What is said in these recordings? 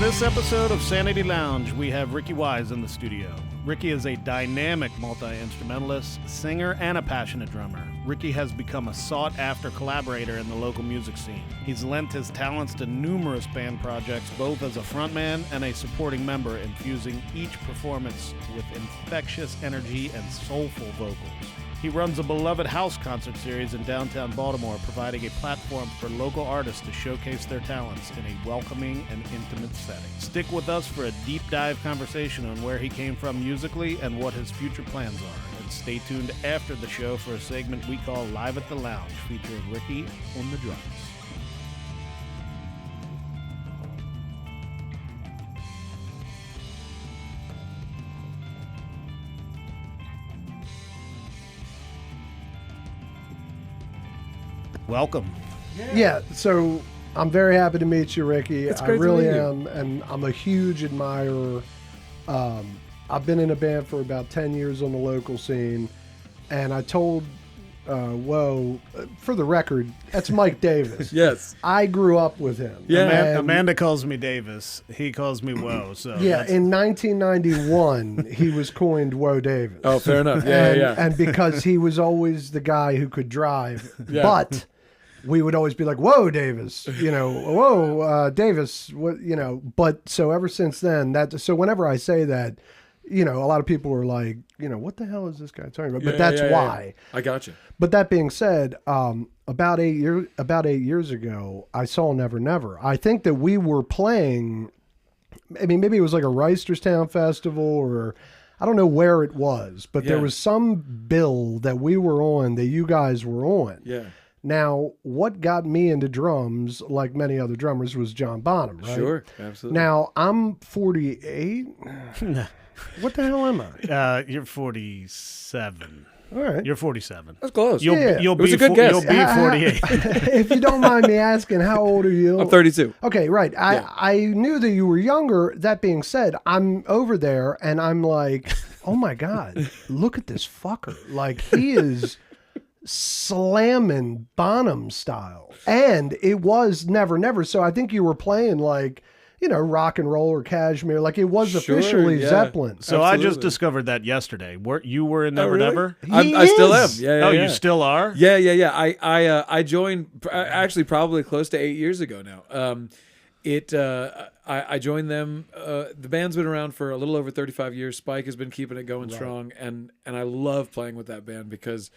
this episode of Sanity Lounge, we have Ricky Wise in the studio. Ricky is a dynamic multi-instrumentalist, singer, and a passionate drummer. Ricky has become a sought-after collaborator in the local music scene. He's lent his talents to numerous band projects, both as a frontman and a supporting member, infusing each performance with infectious energy and soulful vocals. He runs a beloved house concert series in downtown Baltimore, providing a platform for local artists to showcase their talents in a welcoming and intimate setting. Stick with us for a deep dive conversation on where he came from musically and what his future plans are. And stay tuned after the show for a segment we call Live at the Lounge, featuring Ricky on the drums. Welcome. Yeah, so I'm very happy to meet you, Ricky. It's I great really to meet am, and I'm a huge admirer. I've been in a band for about 10 years on the local scene, and I told for the record, that's Mike Davis. Yes. I grew up with him. Yeah. Amanda calls me Davis. He calls me Woe. So Yeah, in 1991, he was coined Woe Davis. Oh, fair enough. Yeah. And because he was always the guy who could drive, Yeah. but we would always be like, "Whoa, Davis," "Whoa, Davis," what, But so ever since then, so whenever I say that, a lot of people are like, "What the hell is this guy talking about?" But that's why. I got you. But that being said, about 8 years ago, I saw Never Never. I think that we were playing. I mean, maybe it was like a Reisterstown festival, or I don't know where it was, but there was some bill that we were on that you guys were on. Yeah. Now, what got me into drums, like many other drummers, was John Bonham, right? Sure. Absolutely. Now, I'm 48. What the hell am I? You're 47. All right. You're 47. That's close. You'll Yeah. be was a good guess. You'll be 48. If you don't mind me asking, how old are you? I'm 32. Okay, right. I knew that you were younger. That being said, I'm over there and I'm like, oh my God, look at this fucker. Like, he is slamming Bonham style. And it was Never Never. So I think you were playing like, rock and roll or Cashmere. Like, it was Sure, officially yeah. Zeppelin. So I just Absolutely. discovered that yesterday. You were in Never really? Never? I still am. is. Yeah. Oh, yeah. you still are? Yeah. I joined actually probably close to 8 years ago now. I joined them. The band's been around for a little over 35 years. Spike has been keeping it going strong, and I love playing with that band because,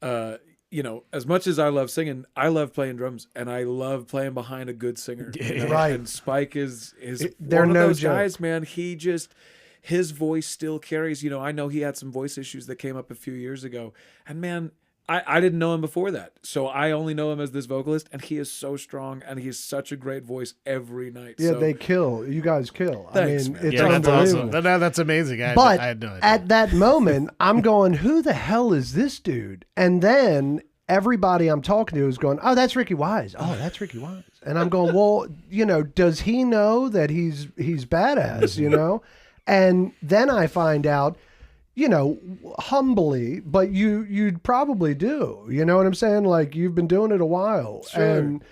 as much as I love singing, I love playing drums, and I love playing behind a good singer. Right. And Spike is they're one of no those joke. guys, man. His voice still carries. I know he had some voice issues that came up a few years ago, and man, I didn't know him before that. So I only know him as this vocalist, and he is so strong, and he has such a great voice every night. Yeah, so, they kill. You guys kill. Thanks, I mean, man. it's Yeah, that's unbelievable. awesome. That's amazing. I had no idea. At that moment, I'm going, who the hell is this dude? And then everybody I'm talking to is going, oh, that's Ricky Wise. Oh, that's Ricky Wise. And I'm going, well, does he know that he's badass, And then I find out, humbly, but you'd probably do. You know what I'm saying? Like, you've been doing it a while. Sure. And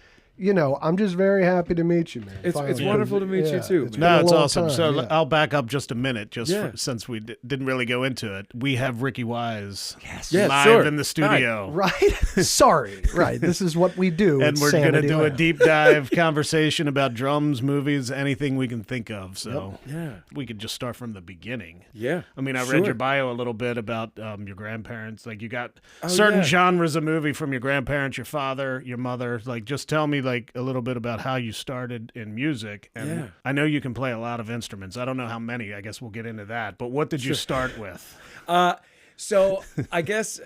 I'm just very happy to meet you, man. It's Finally. wonderful to meet you too, It's man. been a It's long awesome. time, So yeah. I'll back up just a minute, since we didn't really go into it. We have Ricky Wise Yeah, live sure. in the studio. Right? Sorry. Right. This is what we do. And at we're going to Sanity do a Lounge. deep dive conversation about drums, movies, anything we can think of. So Yeah. we could just start from the beginning. Yeah. I mean, I Sure. read your bio a little bit about your grandparents. Like, you got Oh, certain yeah. genres of movie from your grandparents, your father, your mother. Like, just tell me like a little bit about how you started in music. And Yeah. I know you can play a lot of instruments. I don't know how many. I guess we'll get into that. But what did you start with? So I guess,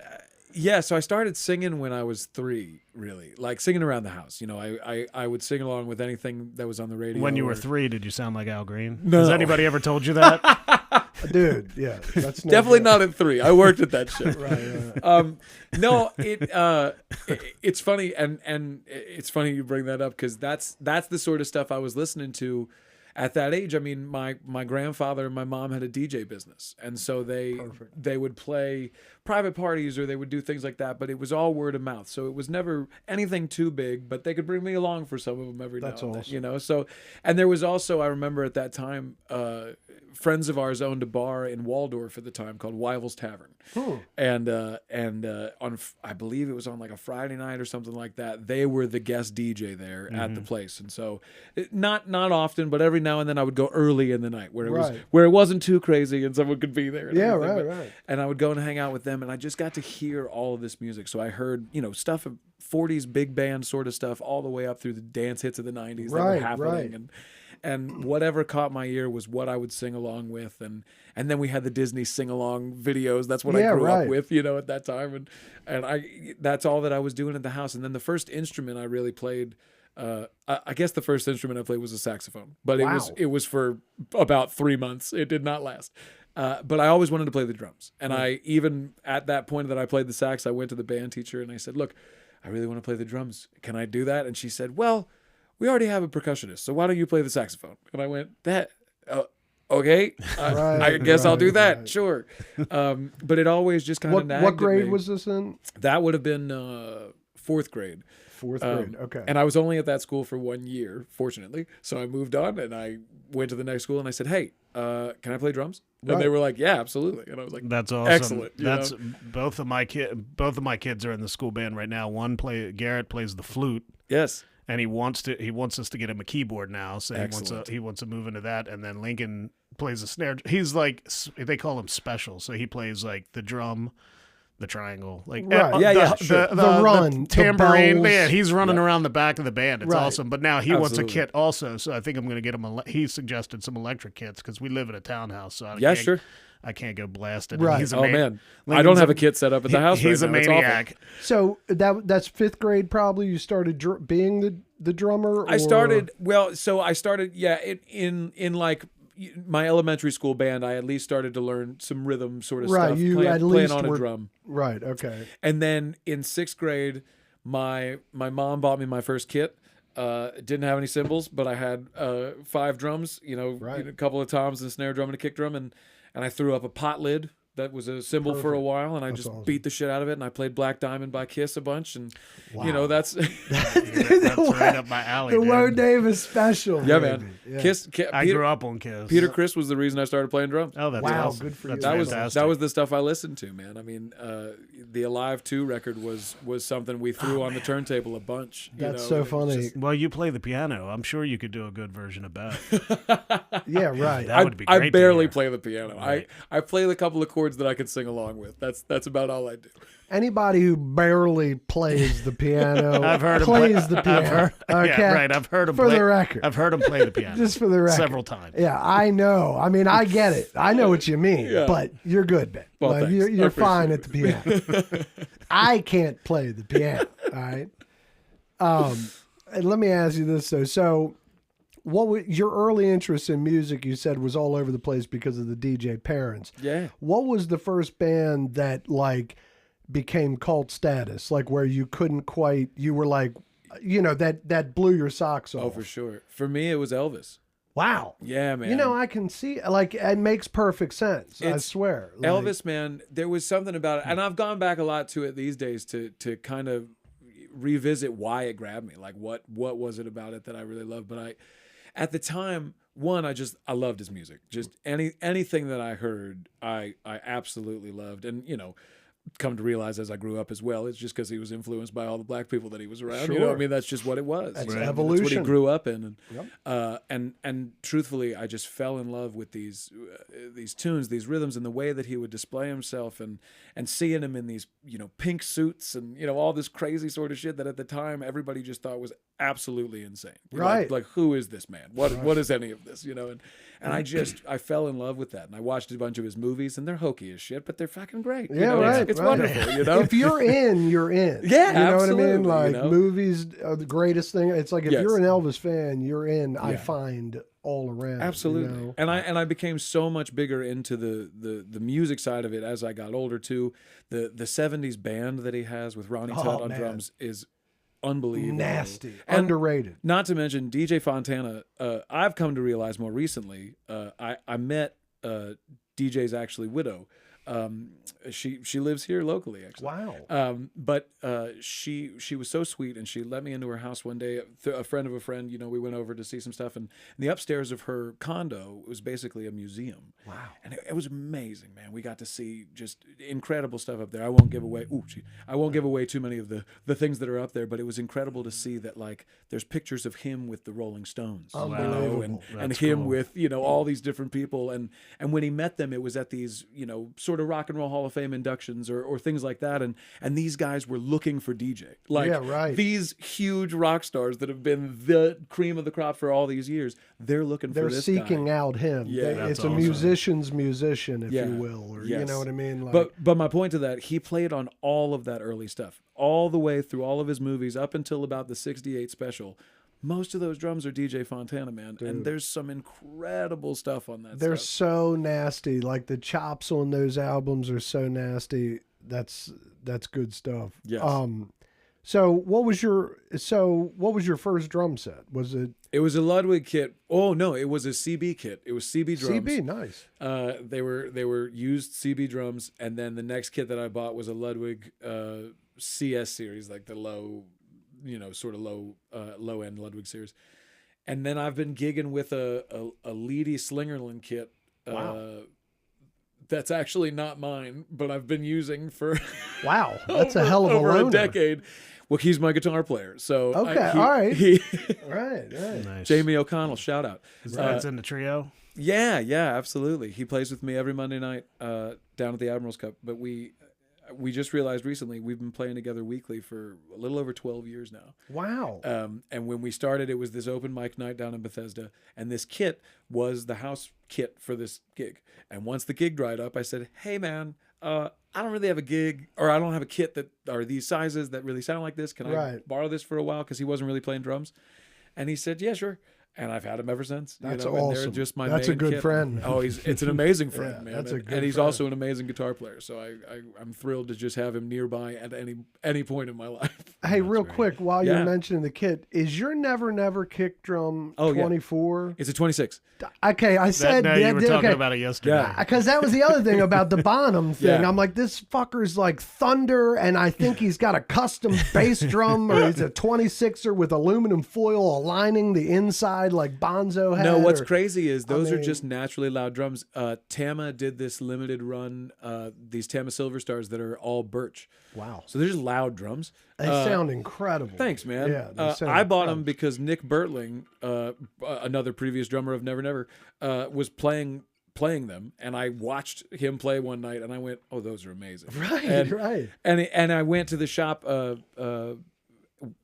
so I started singing when I was 3, really, like singing around the house. I would sing along with anything that was on the radio. When you were or- 3, did you sound like Al Green? No. Has anybody ever told you that? Dude, yeah. That's no Definitely joke. not at 3. I worked at that shit. Right. No, it's funny, and it's funny you bring that up because that's the sort of stuff I was listening to at that age, I mean, my grandfather and my mom had a DJ business, and so they would play private parties or they would do things like that, but it was all word of mouth. So it was never anything too big, but they could bring me along for some of them every now and then, you know. So, and there was also, I remember at that time, friends of ours owned a bar in Waldorf at the time called Wyvil's Tavern, and on, I believe it was on like a Friday night or something like that, they were the guest DJ there at the place. And so not often, but every now and then I would go early in the night where it wasn't too crazy and someone could be there. Right. And I would go and hang out with them, and I just got to hear all of this music. So I heard, you know, stuff of 40s big band sort of stuff all the way up through the dance hits of the 90s that were happening. And whatever caught my ear was what I would sing along with. And then we had the Disney sing-along videos. That's what I grew up with, you know, at that time. And that's all that I was doing at the house. And then the first instrument I really played, I guess the first instrument I played was a saxophone. But it was for about 3 months. It did not last. But I always wanted to play the drums. And I, even at that point that I played the sax, I went to the band teacher and I said, look, I really want to play the drums. Can I do that? And she said, well, we already have a percussionist, so why don't you play the saxophone? And I went, okay, I guess I'll do that, sure. But it always just kind of nagged What grade at me. was this in? That would have been 4th grade. 4th grade, okay. And I was only at that school for 1 year, fortunately. So I moved on and I went to the next school and I said, hey, can I play drums? And they were like, yeah, absolutely. And I was like, that's awesome. Excellent. That's both of my kids are in the school band right now. Garrett plays the flute. Yes. And he wants us to get him a keyboard now, so he wants to move into that. And then Lincoln plays the snare. He's like, they call him special, so he plays like the drum, the triangle, like the run, the tambourine. the Yeah, he's running around the back of the band. It's awesome. But now he wants a kit also, so I think I'm going to get him. He suggested some electric kits because we live in a townhouse. So I can't go blasted. Right. He's man, I don't have a kit set up at the house. He's right a now. maniac. So that's 5th grade. Probably you started being the drummer. I started in like my elementary school band. I at least started to learn some rhythm sort of stuff. Playing on a drum. Right. Okay. And then in 6th grade, my mom bought me my first kit. Didn't have any cymbals, but I had 5 drums. You know, a couple of toms and a snare drum and a kick drum, and I threw up a pot lid that was a cymbal for a while, and I just beat the shit out of it, and I played Black Diamond by Kiss a bunch, and you know, that's right up my alley. The Low Davis special. Yeah, man. Yeah. Kiss. I grew up on Kiss. Peter Criss was the reason I started playing drums. Oh, that's awesome. Good for you. That was the stuff I listened to, man. I mean, the Alive 2 record was something we threw on the turntable a bunch. That's so funny. Well, you play the piano. I'm sure you could do a good version of Beth. Yeah, right. That would be great. I barely play the piano. Right. I play a couple of chords that I can sing along with. That's about all I do. Anybody who barely plays the piano I've heard him plays the piano. Okay? Yeah, right. I've heard him for the record. I've heard him play the piano. Just for the record. Several times. Yeah, I know. I mean, I get it. I know what you mean, but you're good, Ben. Well, like, you're fine at the piano. I can't play the piano, all right? And let me ask you this, though. So what was your early interest in music, you said, was all over the place because of the DJ parents. Yeah. What was the first band that, like, became cult status, like where you couldn't quite, you were like, you know, that blew your socks off? Oh, for sure. For me, it was Elvis. Wow. Yeah, man. You know, I can see, like, it makes perfect sense. I swear. Like, Elvis, man, there was something about it. And I've gone back a lot to it these days to kind of revisit why it grabbed me. Like, what was it about it that I really loved? But at the time, I loved his music. Just anything that I heard, I absolutely loved. And, you know, come to realize as I grew up as well, it's just because he was influenced by all the black people that he was around. Sure. You know, I mean, that's just what it was. That's right? evolution. That's what he grew up in. Yep. And truthfully, I just fell in love with these tunes, these rhythms, and the way that he would display himself, and seeing him in these, you know, pink suits and, you know, all this crazy sort of shit that at the time everybody just thought was absolutely insane. Right. Like who is this man? What is any of this? You know, and I fell in love with that, and I watched a bunch of his movies, and they're hokey as shit, but they're fucking great. Yeah, you know? right. It's wonderful. You know, if you're in, you're in. Yeah, you know absolutely, what I mean. Like, you know? movies are the greatest thing. It's like if Yes. you're an Elvis fan, you're in. Yeah. I find all around. Absolutely. You know? And I became so much bigger into the music side of it as I got older too. The 70s band that he has with Ronnie Tutt on man. drums is unbelievable. Nasty. And Underrated. Not to mention DJ Fontana. I've come to realize more recently. I met DJ's actually widow. She lives here locally, actually. Wow. But she was so sweet, and she let me into her house one day. A friend of a friend, we went over to see some stuff, and the upstairs of her condo was basically a museum. Wow. And it was amazing, man. We got to see just incredible stuff up there. I won't give away too many of the things that are up there, but it was incredible to see that, like, there's pictures of him with the Rolling Stones, Unbelievable. and That's him cool. with all these different people, and when he met them, it was at these sort of Rock and Roll Hall of Fame inductions or things like that, and these guys were looking for DJ, like, Yeah, right. these huge rock stars that have been the cream of the crop for all these years. They're looking for They're this seeking guy. out him. Yeah. It's That's a awesome. musician's musician, if Yeah. you will, or you Yes. know what I mean. Like, But my point to that, he played on all of that early stuff, all the way through all of his movies up until about the '68 special. Most of those drums are DJ Fontana, man, and there's some incredible stuff on that. they're stuff. so nasty. Like the chops on those albums are so nasty. That's good stuff. Yes. So what was your first drum set? Was it It was a Ludwig kit. Oh no, it was a CB kit. It was CB drums. CB? Nice. They were used CB drums, and then the next kit that I bought was a Ludwig CS series, like the low, sort of low end Ludwig series. And then I've been gigging with a Leedy Slingerland kit. Wow. That's actually not mine, but I've been using for Wow, that's a hell of a over loner. a decade. Well, he's my guitar player, so Okay, all right. He, Right. Nice. Jamie O'Connell, shout out. Brian's in the trio. Yeah, absolutely. He plays with me every Monday night down at the Admirals Cup. But we just realized recently we've been playing together weekly for a little over 12 years now. Wow. And when we started, it was this open mic night down in Bethesda, and this kit was the house kit for this gig. And once the gig dried up, I said, "Hey, man, I don't really have a gig, or I don't have a kit that are these sizes that really sound like this. Can I Right. borrow this for a while?" Because he wasn't really playing drums. And he said, "Yeah, sure." And I've had him ever since. That's and they're awesome. just my That's a main good kit. friend. Oh, it's an amazing friend, Yeah, man. that's a and, good and he's friend. also an amazing guitar player. So I'm thrilled to just have him nearby at any point in my life. Hey, real great. quick, while Yeah. you're mentioning the kit, is your Never Never kick drum Oh, yeah. 24? It's a 26. Okay, I said No, you were talking okay. about it yesterday. Yeah. Because that was the other thing about the Bonham thing. Yeah. I'm like, this fucker's like thunder, and I think he's got a custom bass drum, or he's a 26er with aluminum foil aligning the inside like Bonzo had. No, what's or- crazy is those are mean- just naturally loud drums. Tama did this limited run, these Tama Silver Stars that are all birch. Wow. So they're just loud drums. They sound incredible. Thanks, man. Yeah, they sound I bought them incredible. because Nick Bertling, another previous drummer of Never Never, was playing them, and I watched him play one night, and I went, "Oh, those are amazing!" Right, right. And I went to the shop,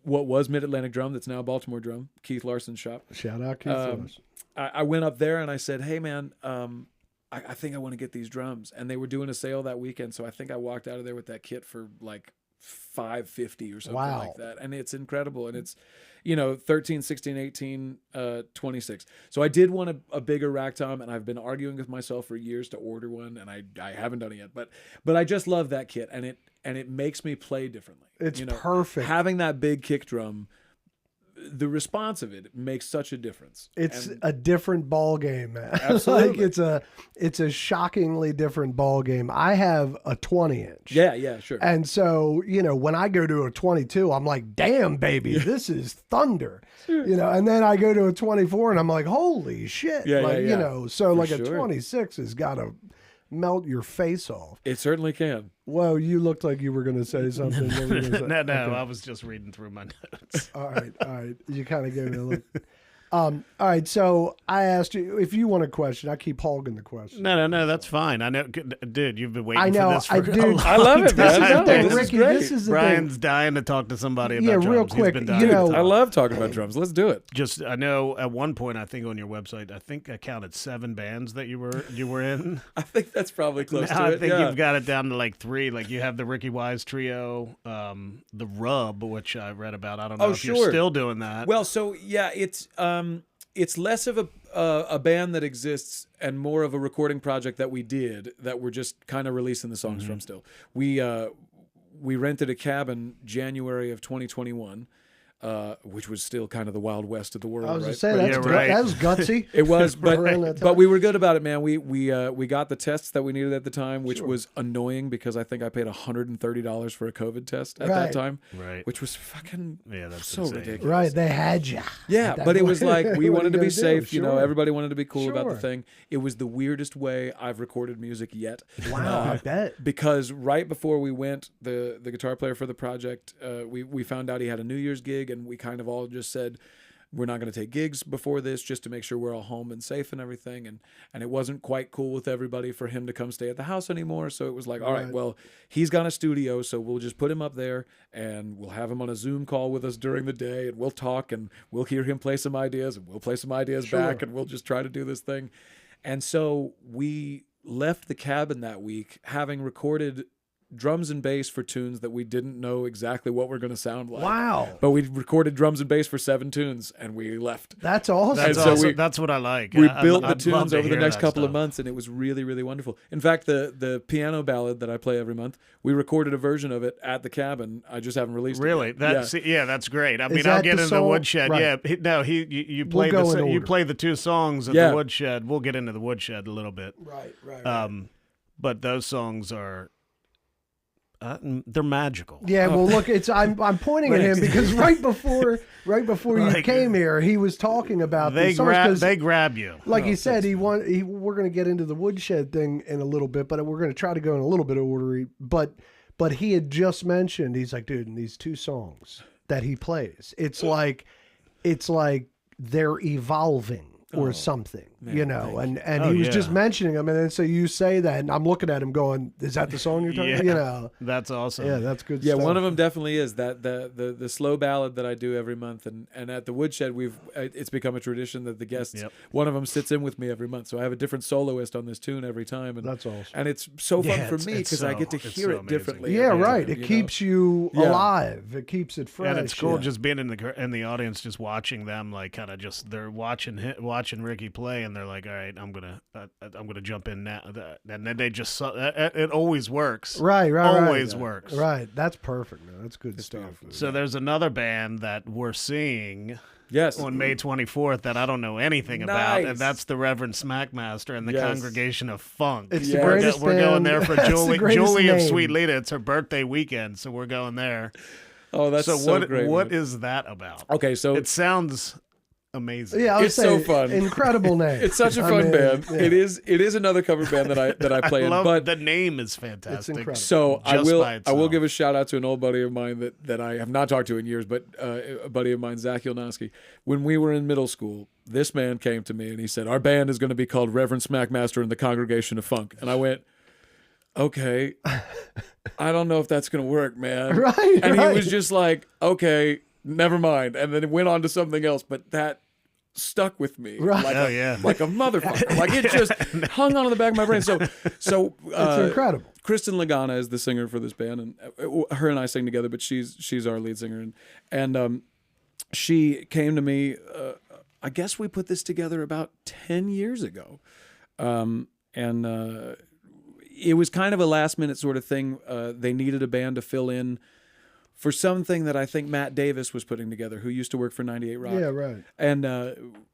what was Mid Atlantic Drum, that's now Baltimore Drum, Keith Larson's shop. Shout out Keith Lewis. I went up there and I said, "Hey, man, I think I want to get these drums," and they were doing a sale that weekend, so I think I walked out of there with that kit for like $550 or something Wow. like that. And it's incredible. And it's, 13, 16, 18, 26. So I did want a bigger rack tom, and I've been arguing with myself for years to order one, and I haven't done it yet. But I just love that kit, and it makes me play differently. It's perfect. Having that big kick drum, the response of it makes such a difference. It's And- a different ball game, man. Absolutely. Like it's a shockingly different ball game. I have a 20-inch. yeah, sure. And so, when I go to a 22, I'm like, damn, baby, this is thunder. And then I go to a 24 and I'm like, holy shit. Yeah, like, yeah. so For like a sure. 26 has got to melt your face off. It certainly can. Whoa, you looked like you were going to say something. What were you gonna say? No, Okay. I was just reading through my notes. All right. You kind of gave me a look. All right, so I asked you if you want a question. I keep hogging the question. No, that's fine. I know, dude, you've been waiting I know, for this for I do. a long I love it, This man. is the No, thing, this is Ricky. great. This is the Brian's thing. dying to talk to somebody about Yeah, drums. real He's quick, been you dying to know- talk. I love talking about drums. Let's do it. Just, I know at one point, I think on your website, I think I counted 7 bands that you were in. I think that's probably close Now to I it. think yeah. you've got it down to like 3. Like you have the Ricky Wise trio, the Rub, which I read about. I don't know if you're sure. still doing that. Well, so yeah, it's less of a band that exists and more of a recording project that we did that we're just kind of releasing the songs from still. We rented a cabin January of 2021, which was still kind of the Wild West of the world. I was right? gonna say But- that's right. that was gutsy. It was, around that but time. we were good about it, man. We got the tests that we needed at the time, which Sure. was annoying because I think I paid $130 for a COVID test at Right. that time, Right. which was fucking Yeah, that's so insane. ridiculous. Right, they had you. Yeah, but it was like we wanted to be safe. You know, Sure. everybody wanted to be cool about the Sure. thing. It was the weirdest way I've recorded music yet. Wow, I bet. Because right before we went, the guitar player for the project, we found out he had a New Year's gig, and we kind of all just said, we're not going to take gigs before this just to make sure we're all home and safe and everything. And it wasn't quite cool with everybody for him to come stay at the house anymore. So it was like, all right, Right. well, he's got a studio, so we'll just put him up there and we'll have him on a Zoom call with us during the day, and we'll talk and we'll hear him play some ideas and we'll play some ideas Sure. back, and we'll just try to do this thing. And so we left the cabin that week having recorded drums and bass for tunes that we didn't know exactly what we're going to sound like. Wow, But we recorded drums and bass for 7 tunes, and we left. that's awesome. That's And so awesome. we- That's what I like. We I- built I'd the love tunes to over the hear next that couple of stuff. months, and it was really, really wonderful. In fact, the piano ballad that I play every month, we recorded a version of it at the cabin. I just haven't released Really? it. That's yeah, that's great. I mean, that I'll get the into the song? woodshed. Right. Yeah, you play go in you order. play the 2 songs at Yeah. the woodshed. We'll get into the woodshed a little bit. Right. But those songs are they're magical. Yeah, well, look, I'm pointing at him because right before you Like, came here, he was talking about They these songs 'cause, they grab you. like he said, we're going to get into the woodshed thing in a little bit, but we're going to try to go in a little bit of order. But he had just mentioned, he's like, dude, in these 2 songs that he plays, it's like they're evolving or something, you know, and Oh, he was yeah. just mentioning them, and then so you say that, and I'm looking at him going, is that the song you're talking? Yeah. You know, That's awesome. yeah, that's good. Yeah, stuff. one of them definitely is that the slow ballad that I do every month, and at the woodshed it's become a tradition that the guests, Yep. one of them sits in with me every month, so I have a different soloist on this tune every time, and That's awesome. and it's so fun Yeah, for it's- me it's because I so- get to it's hear so it amazing. differently. Yeah, every right. time, It you keeps know? you Yeah. alive. It keeps it fresh. And it's cool Yeah. just being in the audience, just watching them, like kind of just they're watching Ricky play, and they're like, all right, I'm gonna jump in now, and then they just it always works. Right. Always works. Right. That's perfect, man. That's good stuff. So there's another band that we're seeing Yes. on May 24th that I don't know anything about, Nice. and that's the Reverend Smackmaster and the Yes. Congregation of Funk. It's the We're greatest we're going band. there for That's the Julie greatest of name. Sweet Lita. It's her birthday weekend, so we're going there. Oh, that's so so what great. what man. is that about? Okay, so It sounds amazing. Yeah, I would It's so say fun. Incredible name. it's such a I fun mean, band. yeah. It is another cover band that I play I in, love but the name is fantastic. It's incredible. so I Just will by I will itself. give a shout out to an old buddy of mine that I have not talked to in years, but a buddy of mine, Zach Yilnowski. When we were in middle school, this man came to me and he said, "Our band is going to be called Reverend Smackmaster and the Congregation of Funk." And I went, "Okay, I don't know if that's going to work, man." Right, And right. he was just like, "Okay, never mind." And then it went on to something else, but that stuck with me Right. like Oh, a, yeah. like a motherfucker. Like it just hung on in the back of my brain. So It's incredible. Kristen Lagana is the singer for this band, and her and I sing together. But she's our lead singer, and she came to me. I guess we put this together about 10 years ago, and it was kind of a last minute sort of thing. They needed a band to fill in for something that I think Matt Davis was putting together, who used to work for 98 Rock. Yeah, right. And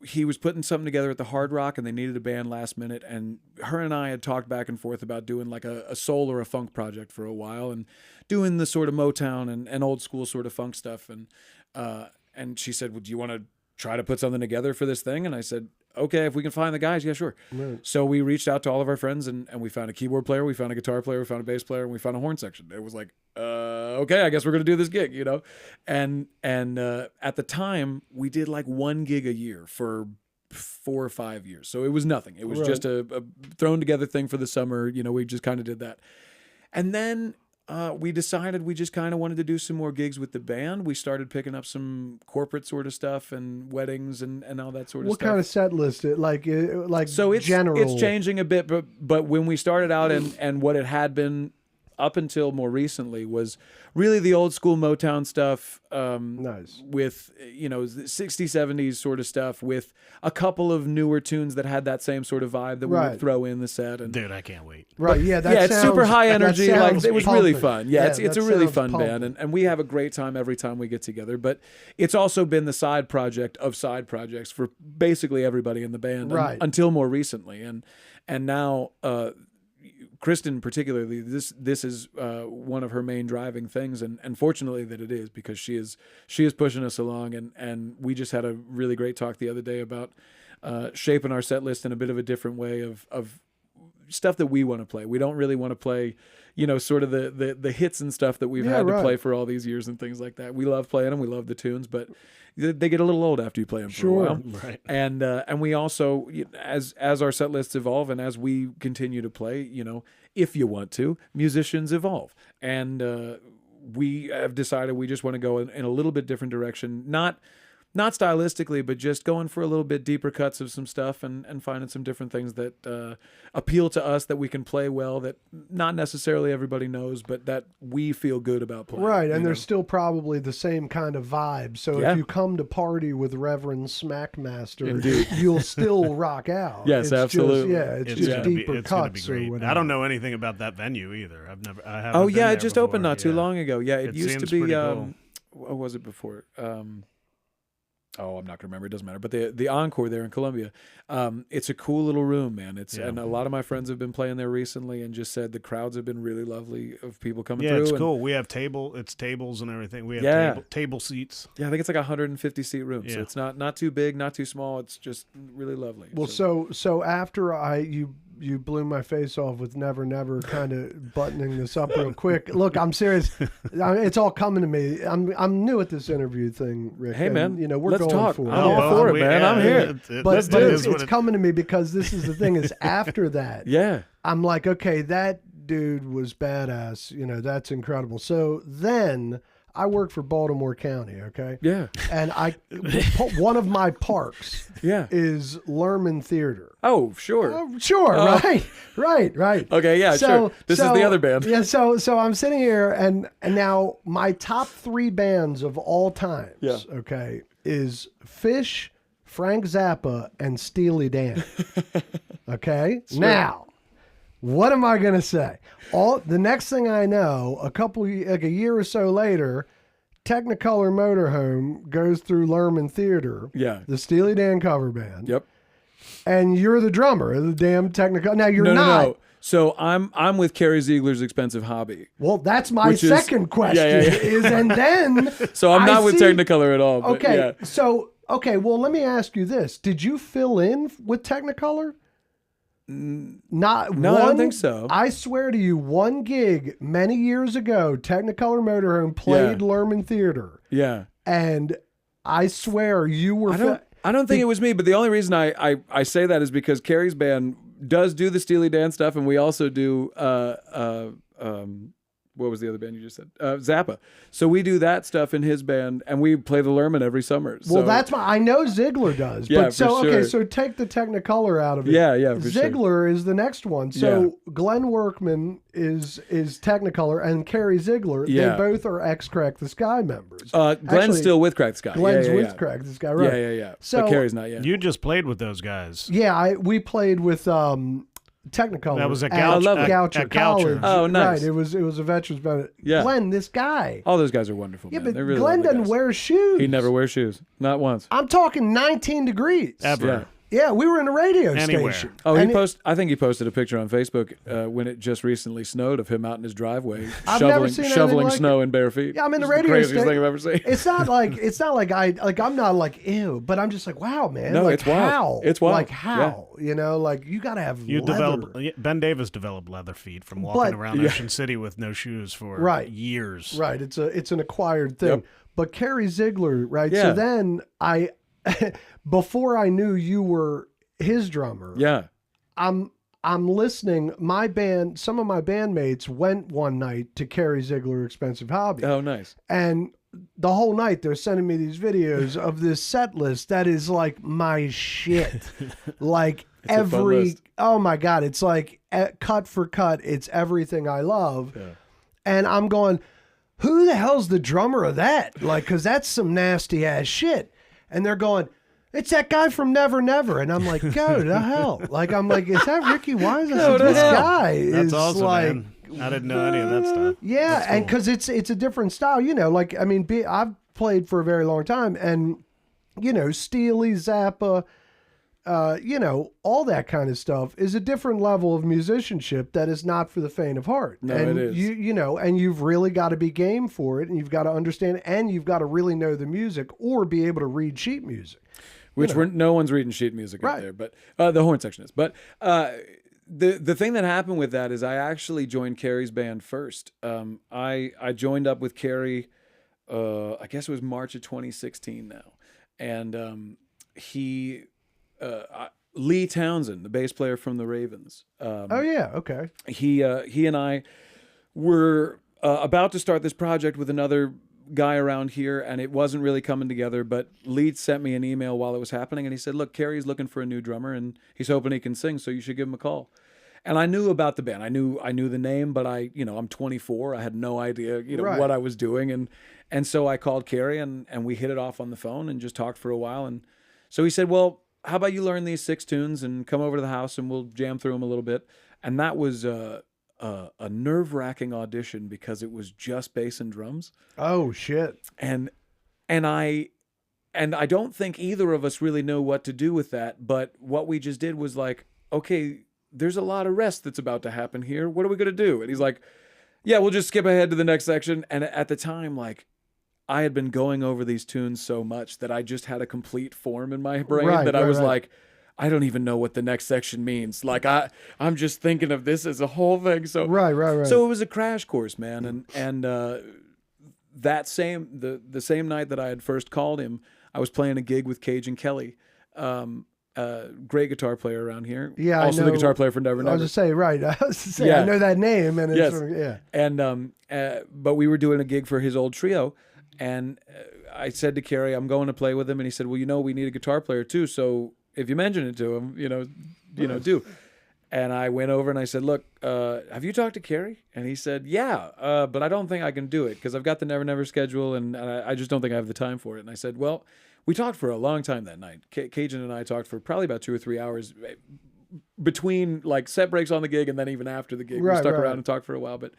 he was putting something together at the Hard Rock, and they needed a band last minute. And her and I had talked back and forth about doing like a soul or a funk project for a while, and doing the sort of Motown and old school sort of funk stuff. And she said, "Well, do you want to try to put something together for this thing?" And I said, "Okay, if we can find the guys, yeah, sure." Right. So we reached out to all of our friends, and we found a keyboard player, we found a guitar player, we found a bass player, and we found a horn section. It was like, okay, I guess we're gonna do this gig, you know. And at the time, we did like 1 gig a year for 4 or 5 years, so it was nothing. It was Right. just a thrown together thing for the summer. You know, we just kind of did that, and then. We decided we just kind of wanted to do some more gigs with the band. We started picking up some corporate sort of stuff and weddings and all that sort of What stuff. kind of set list? Like So it's general. it's changing a bit, but when we started out and what it had been up until more recently was really the old school Motown stuff. Nice. With, you know, the 60s, 70s sort of stuff with a couple of newer tunes that had that same sort of vibe that we would throw in the set. And dude, I can't wait. Right, yeah, that it's super high energy. Like, it was really fun. Yeah, Yeah, it's a really fun band, and we have a great time every time we get together. But it's also been the side project of side projects for basically everybody in the band, until more recently. And now, Kristen particularly, this is one of her main driving things, and fortunately that it is, because she is pushing us along, and we just had a really great talk the other day about shaping our set list in a bit of a different way of stuff that we want to play. We don't really want to play, you know, sort of the hits and stuff that we've had to play for all these years and things like that. We love playing them, we love the tunes, but they get a little old after you play them for a while. Right. And we also, as our set lists evolve and as we continue to play, you know, if you want to, musicians evolve. And we have decided we just want to go in a little bit different direction, not stylistically, but just going for a little bit deeper cuts of some stuff and finding some different things that appeal to us, that we can play well, that not necessarily everybody knows, but that we feel good about playing. Right, and there's still probably the same kind of vibe. So if you come to party with Reverend Smackmaster, you'll still rock out. Yes, absolutely. It's just deeper cuts or whatever. I don't know anything about that venue either. I haven't. Oh yeah, been it just there opened before. not too long ago. Yeah, it used to seems be. pretty cool. What was it before? I'm not gonna remember. It doesn't matter. But the Encore there in Columbia, it's a cool little room, man. And a lot of my friends have been playing there recently, and just said the crowds have been really lovely of people coming through. Yeah, it's cool. We have tables and everything. We have table seats. Yeah, I think it's like a 150 seat room, so it's not too big, not too small. It's just really lovely. Well, so after you blew my face off with Never Never, kind of buttoning this up real quick. Look, I'm serious. It's all coming to me. I'm new at this interview thing, Rick. Hey, man, you know, we're let's going talk. for it. I'm all for it, man. I'm here. But it's coming to me because this is the thing. Is after that, I'm like, okay, that dude was badass. You know, that's incredible. So then I work for Baltimore County, okay? Yeah. And one of my parks is Lerman Theater. Oh, sure. Right. Okay, yeah, sure. This is the other band. Yeah, so I'm sitting here, and now my top 3 bands of all times, okay, is Fish, Frank Zappa, and Steely Dan. Okay? Sure. Now, what am I going to say? The next thing I know, a year or so later, Technicolor Motorhome goes through Lerman Theater. Yeah. The Steely Dan cover band. Yep. And you're the drummer of the damn Technicolor. Now you're not. No. So I'm with Carrie Ziegler's Expensive Hobby. Well, that's my second question. And then so I'm not with Technicolor at all. But okay. So well, let me ask you this: did you fill in with Technicolor? No, I don't think so. I swear to you, one gig many years ago, Technicolor Motorhome played Lerman Theater. Yeah. And I swear you were... I don't think it was me, but the only reason I say that is because Carrie's band does do the Steely Dan stuff, and we also do... what was the other band you just said? Zappa. So we do that stuff in his band, and we play the Lerman every summer. So. Well, that's I know Ziegler does. Yeah, but so take the Technicolor out of it. Yeah, for Ziegler is the next one. So Glenn Workman is Technicolor, and Carrie Ziegler, they both are ex-Crack the Sky members. Glenn's still with Crack the Sky. Glenn's with Crack the Sky, right. Yeah. So, but Carrie's not yet. You just played with those guys. Yeah, we played with... Technicolor. That was a Goucher College. Oh, nice. Right. It was a veterans band. Yeah. Glenn, this guy. All those guys are wonderful. Yeah, man. but Glenn doesn't wear shoes. He never wears shoes. Not once. I'm talking 19 degrees. Ever. Yeah, we were in a radio station. Oh, I think he posted a picture on Facebook when it just recently snowed of him out in his driveway shoveling snow in bare feet. Yeah, I'm in the radio station. Craziest thing I've ever seen. It's not like I'm not like ew, but I'm just like wow, man. No, like, it's wild. How? It's wild. Like how? Yeah. You know, like you got to have leather. Ben Davis developed leather feet from walking around Ocean City with no shoes for years. Right. It's an acquired thing. Yep. But Carrie Ziegler, right? Yeah. So then before I knew you were his drummer. Yeah. I'm listening. My band, some of my bandmates went one night to Carrie Ziegler Expensive Hobby. Oh, nice. And the whole night they're sending me these videos of this set list that is like my shit. Like oh my God, it's like cut for cut. It's everything I love. Yeah. And I'm going, who the hell's the drummer of that? Like, because that's some nasty ass shit. And they're going, it's that guy from Never Never. And I'm like, go to the hell. Like, I'm like, is that Ricky Wise? Go to This hell. guy That's is awesome, like, man. I didn't know any of that stuff. yeah, That's and cool. because it's a different style, you know. Like, I mean, I've played for a very long time, and you know, Steely, Zappa, you know, all that kind of stuff is a different level of musicianship that is not for the faint of heart. No, and it is. You know, and you've really got to be game for it, and you've got to understand, and you've got to really know the music or be able to read sheet music. Which no one's reading sheet music up Right. there, but the horn section is. But the thing that happened with that is I actually joined Carrie's band first. I joined up with Carrie, I guess it was March of 2016 now, and Lee Townsend, the bass player from the Ravens. Oh yeah, okay. He and I were about to start this project with another guy around here, and it wasn't really coming together. But Lee sent me an email while it was happening, and he said, "Look, Kerry's looking for a new drummer, and he's hoping he can sing, so you should give him a call." And I knew about the band. I knew the name, but I'm 24. I had no idea, Right. what I was doing, and so I called Kerry, and we hit it off on the phone and just talked for a while. And so he said, "Well, how about you learn these 6 tunes and come over to the house and we'll jam through them a little bit." And that was a nerve-wracking audition because it was just bass and drums. Oh shit. And I don't think either of us really know what to do with that. But what we just did was like, okay, there's a lot of rest that's about to happen here. What are we going to do? And he's like, yeah, we'll just skip ahead to the next section. And at the time, like, I had been going over these tunes so much that I just had a complete form in my brain Right, that I right, was right. like, I don't even know what the next section means. Like I'm just thinking of this as a whole thing. So Right. So it was a crash course, man. And that the same night that I had first called him, I was playing a gig with Cajun Kelly, great guitar player around here. Yeah, also I the know. guitar player for Never I Never. was just saying, right. I was just saying, Yeah. I know that name, and it's Yes. sort of- yeah. And but we were doing a gig for his old trio, and I said to Kerry, I'm going to play with him, and he said, well, we need a guitar player too, so if you mention it to him, do. And I went over and I said, look, have you talked to Kerry? And he said, yeah, but I don't think I can do it because I've got the Never Never schedule, and I just don't think I have the time for it. And I said, well, we talked for a long time that night. Cajun and I talked for probably about 2 or 3 hours between like set breaks on the gig and then even after the gig. We Right, stuck right. around and talked for a while, but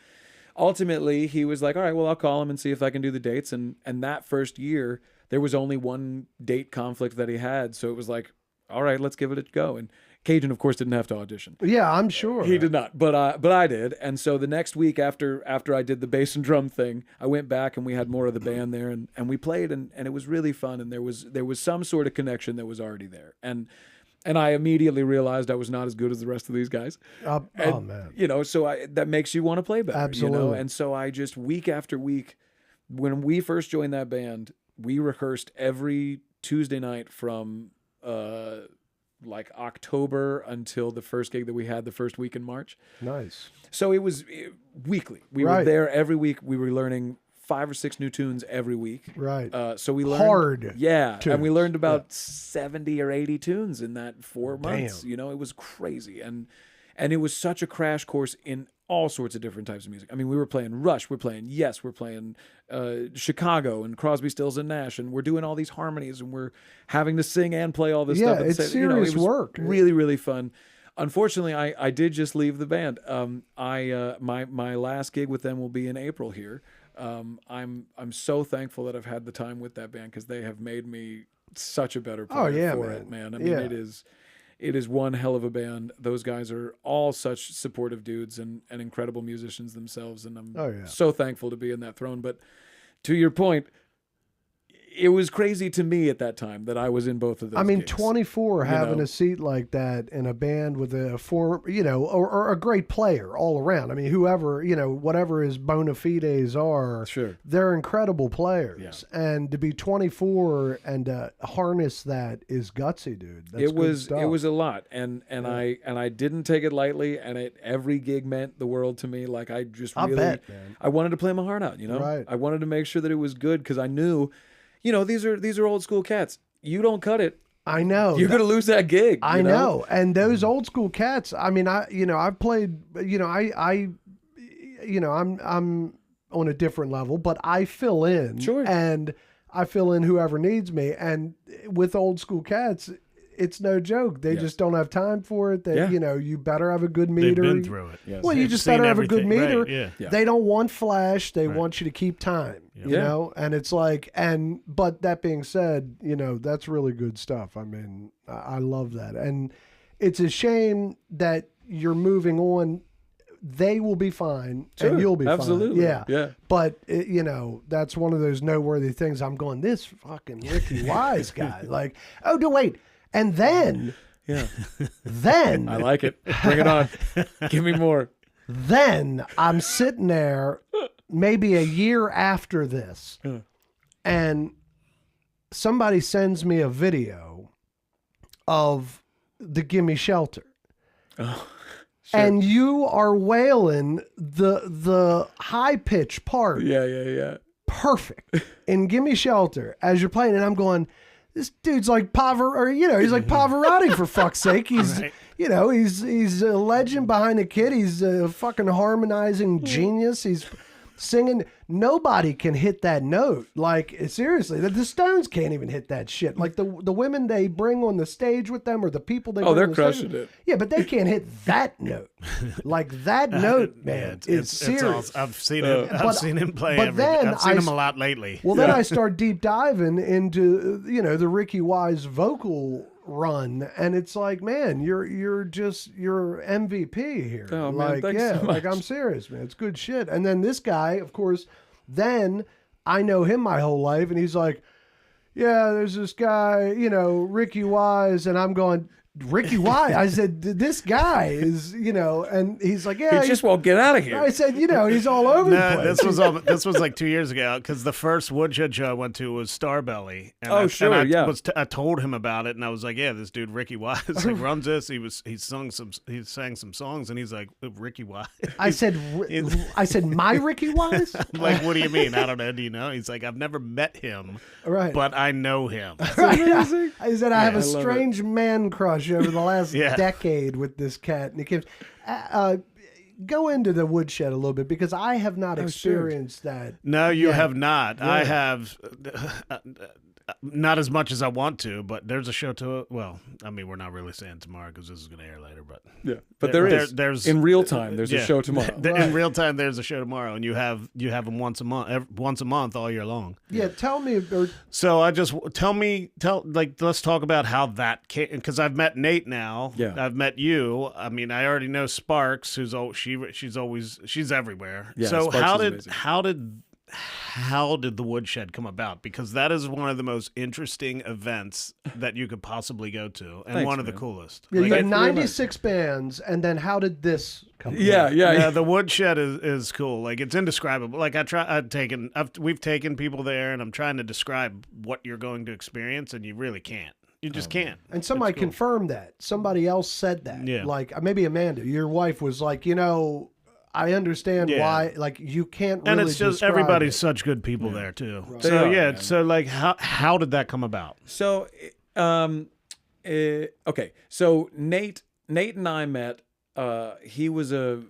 ultimately he was like, all right, well, I'll call him and see if I can do the dates. And that first year there was only one date conflict that he had. So it was like, all right, let's give it a go. And Cajun, of course, didn't have to audition. Yeah, I'm sure. He did not, but I did. And so the next week after I did the bass and drum thing, I went back and we had more of the band there, and we played, and it was really fun. And there was some sort of connection that was already there. And I immediately realized I was not as good as the rest of these guys. Oh man. So that makes you want to play better. Absolutely. And so I just week after week, when we first joined that band, we rehearsed every Tuesday night from like October until the first gig that we had the first week in March. Nice. So it was weekly. We were Right. there every week. We were learning 5 or 6 new tunes every week. Right. So we learned Hard yeah, and we tunes. learned about 70 or 80 tunes in that 4 months. Damn. It was crazy, and it was such a crash course in all sorts of different types of music. I mean, we were playing Rush, we're playing Yes, we're playing Chicago and Crosby, Stills and Nash, and we're doing all these harmonies, and we're having to sing and play all this Yeah, stuff. at the it's same- serious it was work. Really, really fun. Unfortunately, I did just leave the band. My last gig with them will be in April here. I'm so thankful that I've had the time with that band because they have made me such a better player yeah, for man. it, man. I mean, Yeah. it is one hell of a band. Those guys are all such supportive dudes and incredible musicians themselves, and I'm Oh, yeah. so thankful to be in that throne. But to your point, it was crazy to me at that time that I was in both of those I mean, gigs. 24 having know? a seat like that in a band with a or a great player all around. I mean, whoever, whatever his bona fides are, Sure. they're incredible players. And to be 24 and harness that is gutsy, dude. That's It was good stuff. it was a lot, and I didn't take it lightly, and every gig meant the world to me. Like I just I really, bet, man. I wanted to play my heart out. Right. I wanted to make sure that it was good because I knew, these are old school cats. You don't cut it, I know. you're gonna lose that gig. I know. And those old school cats, I mean, I've played, I'm on a different level, but I fill in. Sure. And I fill in whoever needs me. And with Old School Cats, it's no joke. They just don't have time for it. They, you better have a good meter. They've been through it. Yes. Well, you just better have a good meter. Right, yeah. They don't want flash. They want you to keep time, you know? And it's like, but that being said, that's really good stuff. I mean, I love that. And it's a shame that you're moving on. They will be fine, and you'll be absolutely. fine. Yeah. But, that's one of those noteworthy things. I'm going, this fucking Ricky Wise guy. Like, oh, no, wait. And then, then. I like it. Bring it on. Give me more. Then I'm sitting there maybe a year after this, and somebody sends me a video of the Gimme Shelter. Oh. Sure. And you are wailing the high pitch part. Yeah. Perfect. In Gimme Shelter as you're playing, and I'm going, this dude's like he's like Pavarotti for fuck's sake. He's he's a legend behind the kid. He's a fucking harmonizing genius. He's singing. Nobody can hit that note. Like, seriously, the Stones can't even hit that shit. Like the women they bring on the stage with them, or the people they bring they're on the crushing stage. it. Yeah, but they can't hit that note. Like that note, man. It's serious. I've seen him. I've seen him play. I've seen him a lot lately. Well, then I start deep diving into the Ricky Wise vocal run, and it's like, man, you're MVP here. Oh, like, man, thanks so much. like I'm serious, man. It's good shit. And then this guy, of course, then I know him my whole life, and he's like, yeah, there's this guy, Ricky Wise, and I'm going, Ricky Wise. I said, this guy is, and he's like, yeah, he just won't get out of here. I said, he's all over the place. This was like 2 years ago, because the first Woodshed show I went to was Starbelly. And I told him about it, and I was like, yeah, this dude Ricky Wise runs this. He sang some songs, and he's like, Ricky Wise. I said, my Ricky Wise. I'm like, what do you mean? I don't know. Do you know? He's like, I've never met him, right? But I know him. Right. I said, I have a strange man crush over the last decade with this cat, and he keeps go into the Woodshed a little bit, because I have not experienced that. No, you have not. Yeah. I have not as much as I want to, but there's a show to it. Well, I mean, we're not really saying tomorrow because this is going to air later, but there's in real time. There's a show tomorrow. In real time, there's a show tomorrow, and you have them once a month all year long. Yeah, tell me. So let's talk about how that came, because I've met Nate now. Yeah, I've met you. I mean, I already know Sparks, who's she's everywhere. Yeah, so Sparks how did the Woodshed come about? Because that is one of the most interesting events that you could possibly go to, and one of the coolest. Yeah, you had 96 bands, and then how did this come about? Yeah. The Woodshed is cool. Like, it's indescribable. Like, we've taken people there, and I'm trying to describe what you're going to experience, and you really can't. You just can't. And somebody confirmed that. Somebody else said that. Yeah. Like, maybe Amanda, your wife, was like, I understand why, like, you can't really. And it's just everybody's such good people there too. Right. So so like, how did that come about? So, okay, so Nate and I met. He was a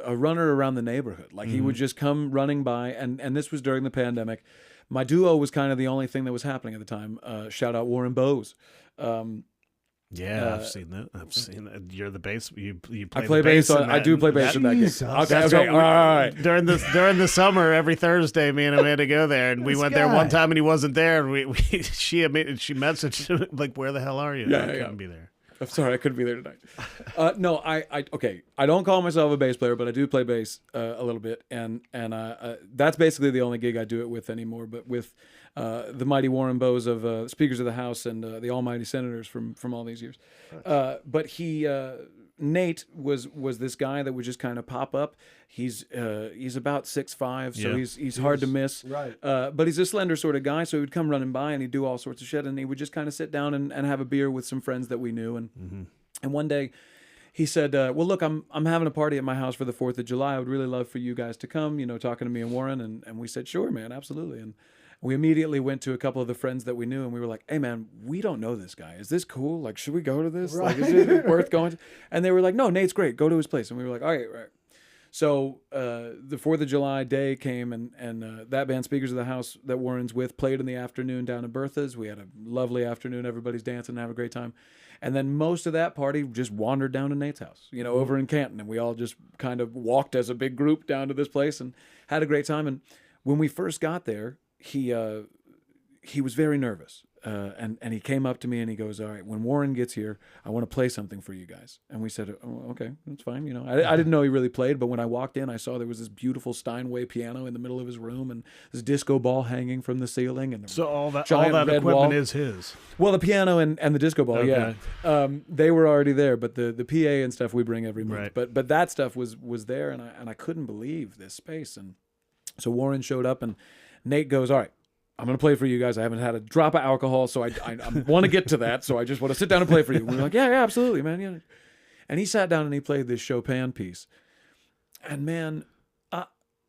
runner around the neighborhood. Like, he would just come running by, and this was during the pandemic. My duo was kind of the only thing that was happening at the time. Shout out Warren Bowes. Yeah, I've seen that. You're the bass. You play. I play bass. I do play bass in that game. Okay. All right. During the summer, every Thursday, me and Amanda go there, and we went there one time, and he wasn't there, and she messaged like, "Where the hell are you?" Yeah, I couldn't be there. I'm sorry, I couldn't be there tonight. No, I don't call myself a bass player, but I do play bass a little bit, and that's basically the only gig I do it with anymore. But with the mighty Warren Bowes of Speakers of the House and the Almighty Senators from all these years. But Nate was this guy that would just kind of pop up. He's about 6'5", so he's hard to miss. Right. But he's a slender sort of guy, so he would come running by and he'd do all sorts of shit, and he would just kind of sit down and have a beer with some friends that we knew. And one day he said, well, look, I'm having a party at my house for the 4th of July. I would really love for you guys to come, talking to me and Warren. And we said, sure, man, absolutely. And we immediately went to a couple of the friends that we knew, and we were like, hey, man, we don't know this guy. Is this cool? Like, should we go to this? Right. Like, is it worth going to? And they were like, no, Nate's great. Go to his place. And we were like, all right. So the 4th of July day came, and that band, Speakers of the House, that Warren's with, played in the afternoon down at Bertha's. We had a lovely afternoon. Everybody's dancing and having a great time. And then most of that party just wandered down to Nate's house, over in Canton. And we all just kind of walked as a big group down to this place and had a great time. And when we first got there, he was very nervous. And he came up to me and he goes, all right, when Warren gets here, I want to play something for you guys. And we said, oh, okay, that's fine. I didn't know he really played, but when I walked in, I saw there was this beautiful Steinway piano in the middle of his room and this disco ball hanging from the ceiling. And So all that giant red equipment wall. is his. Well, the piano and the disco ball, Okay. yeah. They were already there, but the PA and stuff we bring every month. Right. But that stuff was there, and I couldn't believe this space. And so Warren showed up, and Nate goes, all right, I'm going to play for you guys. I haven't had a drop of alcohol, so I want to get to that. So I just want to sit down and play for you. We were like, yeah, absolutely, man. Yeah. And he sat down and he played this Chopin piece. And man,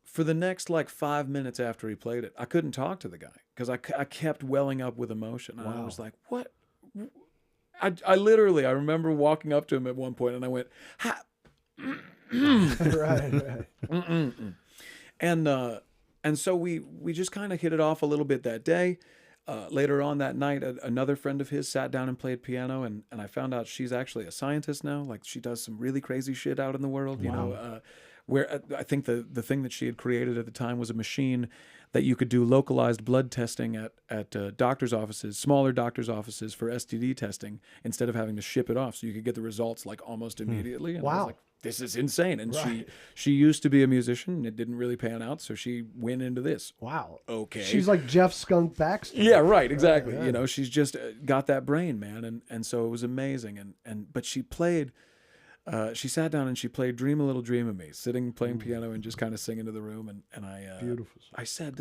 for the next 5 minutes after he played it, I couldn't talk to the guy because I kept welling up with emotion. And I was like, what? I literally, I remember walking up to him at one point and I went, ha. Right. And so we just kind of hit it off a little bit that day. Later on that night, another friend of his sat down and played piano, and I found out she's actually a scientist now. Like, she does some really crazy shit out in the world, where I think the thing that she had created at the time was a machine that you could do localized blood testing at doctor's offices, smaller doctor's offices for STD testing, instead of having to ship it off. So you could get the results almost immediately. And I was like, this is insane. And she used to be a musician, and it didn't really pan out, so she went into this. Wow. Okay. She's like Jeff Skunk Baxter. Yeah, right, exactly. Yeah. She's just got that brain, man, and so it was amazing. But she played. She sat down and she played "Dream a Little Dream of Me," sitting playing piano and just kind of singing to the room. And I Beautiful. I said,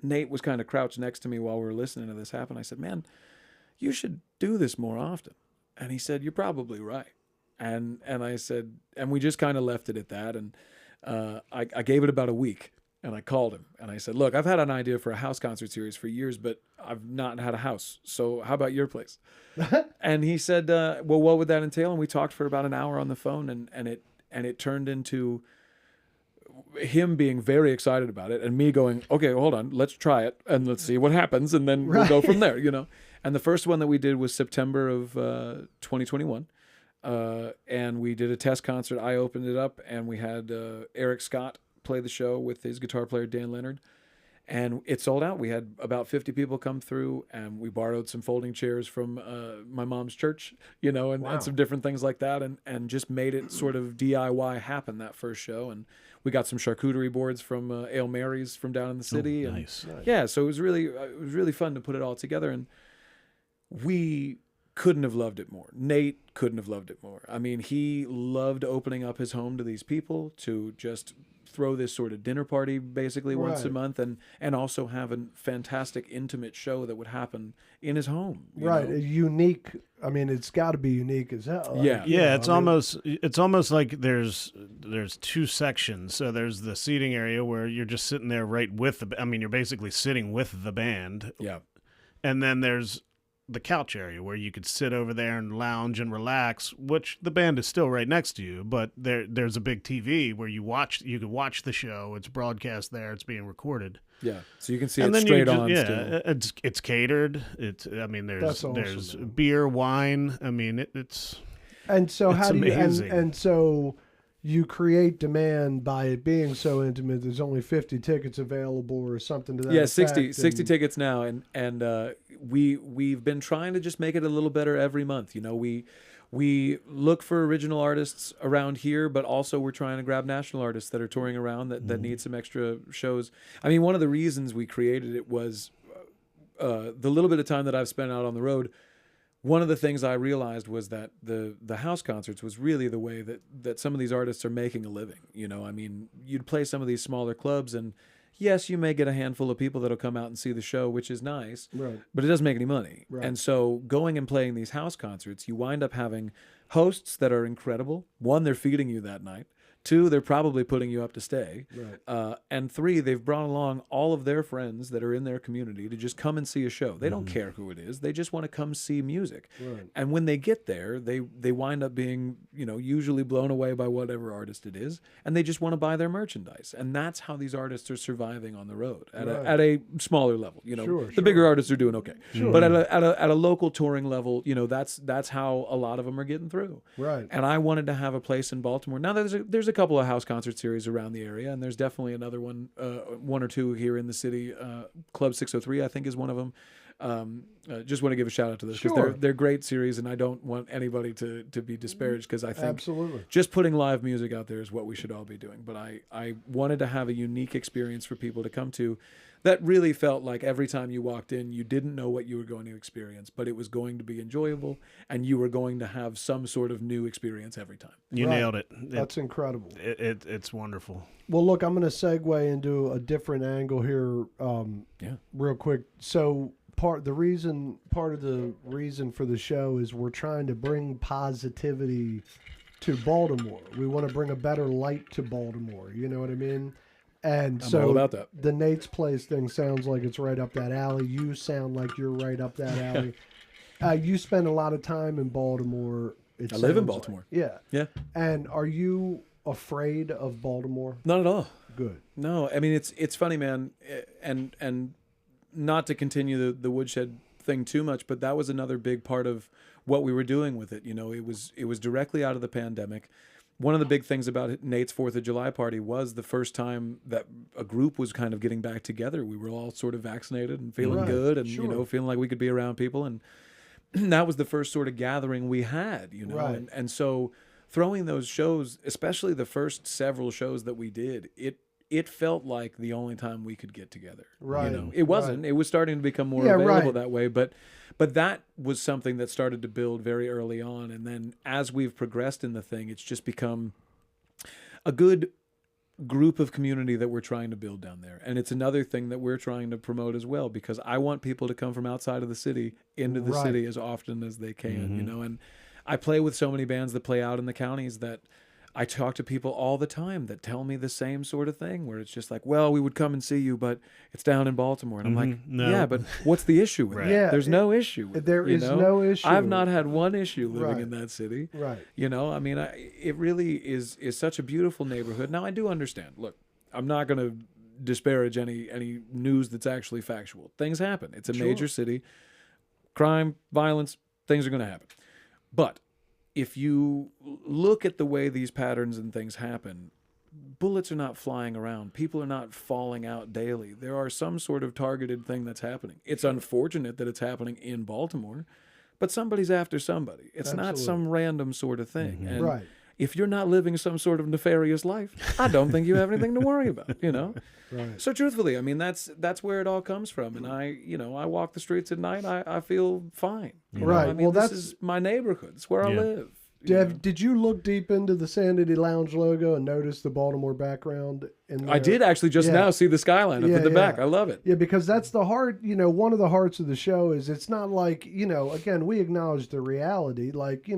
Nate was kind of crouched next to me while we were listening to this happen. I said, "Man, you should do this more often." And he said, "You're probably right." And I said, and we just kind of left it at that. And I gave it about a week, and I called him and I said, "Look, I've had an idea for a house concert series for years, but I've not had a house. So how about your place?" And he said, "Well, what would that entail?" And we talked for about an hour on the phone, and it turned into him being very excited about it, and me going, "Okay, hold on, let's try it, and let's see what happens, and then we'll go from there." And the first one that we did was September of 2021. And we did a test concert. I opened it up, and we had Eric Scott play the show with his guitar player Dan Leonard, and it sold out. We had about 50 people come through, and we borrowed some folding chairs from my mom's church, and some different things like that, and just made it sort of DIY happen that first show. And we got some charcuterie boards from Ale Mary's from down in the city. Nice. Yeah, so it was really fun to put it all together, and we couldn't have loved it more. Nate couldn't have loved it more. I mean, he loved opening up his home to these people, to just throw this sort of dinner party basically once a month, and also have a fantastic intimate show that would happen in his home. Right. A unique. I mean, it's got to be unique as hell. Yeah. Yeah, it's almost like there's two sections. So there's the seating area where you're just sitting there right with you're basically sitting with the band. Yeah. And then there's the couch area where you could sit over there and lounge and relax, which the band is still right next to you, but there's a big TV where you could watch the show. It's broadcast there. It's being recorded. Yeah, so you can see and it then straight on. Yeah, still. it's catered. There's That's awesome, there's man. beer, wine. I mean, it's And so It's how do you amazing. and so you create demand by it being so intimate. There's only 50 tickets available or something to that. Yeah, effect, 60 tickets now, and we've been trying to just make it a little better every month. We look for original artists around here, but also we're trying to grab national artists that are touring around that need some extra shows. I mean, one of the reasons we created it was the little bit of time that I've spent out on the road. One of the things I realized was that the house concerts was really the way that some of these artists are making a living. I mean, you'd play some of these smaller clubs, and yes, you may get a handful of people that'll come out and see the show, which is nice, Right. but it doesn't make any money. Right. And so going and playing these house concerts, you wind up having hosts that are incredible. One, they're feeding you that night. 2, they're probably putting you up to stay. Right. And 3, they've brought along all of their friends that are in their community to just come and see a show. They don't care who it is. They just want to come see music. Right. And when they get there, they wind up being, usually blown away by whatever artist it is, and they just want to buy their merchandise. And that's how these artists are surviving on the road at a smaller level. The bigger artists are doing okay. Sure. But at a local touring level, that's how a lot of them are getting through. Right. And I wanted to have a place in Baltimore. Now there's a couple of house concert series around the area, and there's definitely another one or two here in the city. Club 603, I think, is one of them. Just want to give a shout out to this because they're great series, and I don't want anybody to be disparaged because I think Absolutely. just putting live music out there is what we should all be doing. But I wanted to have a unique experience for people to come to that really felt like every time you walked in, you didn't know what you were going to experience, but it was going to be enjoyable, and you were going to have some sort of new experience every time. You nailed it. That's incredible. It's wonderful. Well, look, I'm going to segue into a different angle here real quick. So part of the reason for the show is we're trying to bring positivity to Baltimore. We want to bring a better light to Baltimore. You know what I mean? And I'm all about that. The Nate's Place thing sounds like it's right up that alley. You sound like you're right up that alley. You spend a lot of time in Baltimore. I live in Baltimore. Yeah. And are you afraid of Baltimore? Not at all. Good. No, I mean it's funny, man, and not to continue the woodshed thing too much, but that was another big part of what we were doing with it. It was directly out of the pandemic. One of the big things about Nate's 4th of July party was the first time that a group was kind of getting back together. We were all sort of vaccinated and feeling good and, feeling like we could be around people. And that was the first sort of gathering we had, Right. And so throwing those shows, especially the first several shows that we did, it felt like the only time we could get together. Right. It wasn't. Right. It was starting to become more available that way, but that was something that started to build very early on, and then as we've progressed in the thing, it's just become a good group of community that we're trying to build down there. And it's another thing that we're trying to promote as well, because I want people to come from outside of the city into the city as often as they can, and I play with so many bands that play out in the counties that I talk to people all the time that tell me the same sort of thing, where it's just like, well, we would come and see you, but it's down in Baltimore. And I'm like, no. yeah, but what's the issue with it? Yeah, There's no issue with there it. is no issue. I've not had one issue living in that city. Right. I mean, it really is such a beautiful neighborhood. Now, I do understand. Look, I'm not going to disparage any news that's actually factual. Things happen. It's a major city. Crime, violence, things are going to happen. But if you look at the way these patterns and things happen, bullets are not flying around. People are not falling out daily. There are some sort of targeted thing that's happening. It's unfortunate that it's happening in Baltimore, but somebody's after somebody. It's not some random sort of thing. And if you're not living some sort of nefarious life, I don't think you have anything to worry about, Right. So truthfully, I mean, that's where it all comes from. And I walk the streets at night. I feel fine. Right. I mean, Well, this is my neighborhood. It's where I live. Did you look deep into the Sanity Lounge logo and notice the Baltimore background in there? I did actually just now see the skyline up at the back. I love it. Yeah, because that's the heart, one of the hearts of the show is it's not like, again, we acknowledge the reality. Like,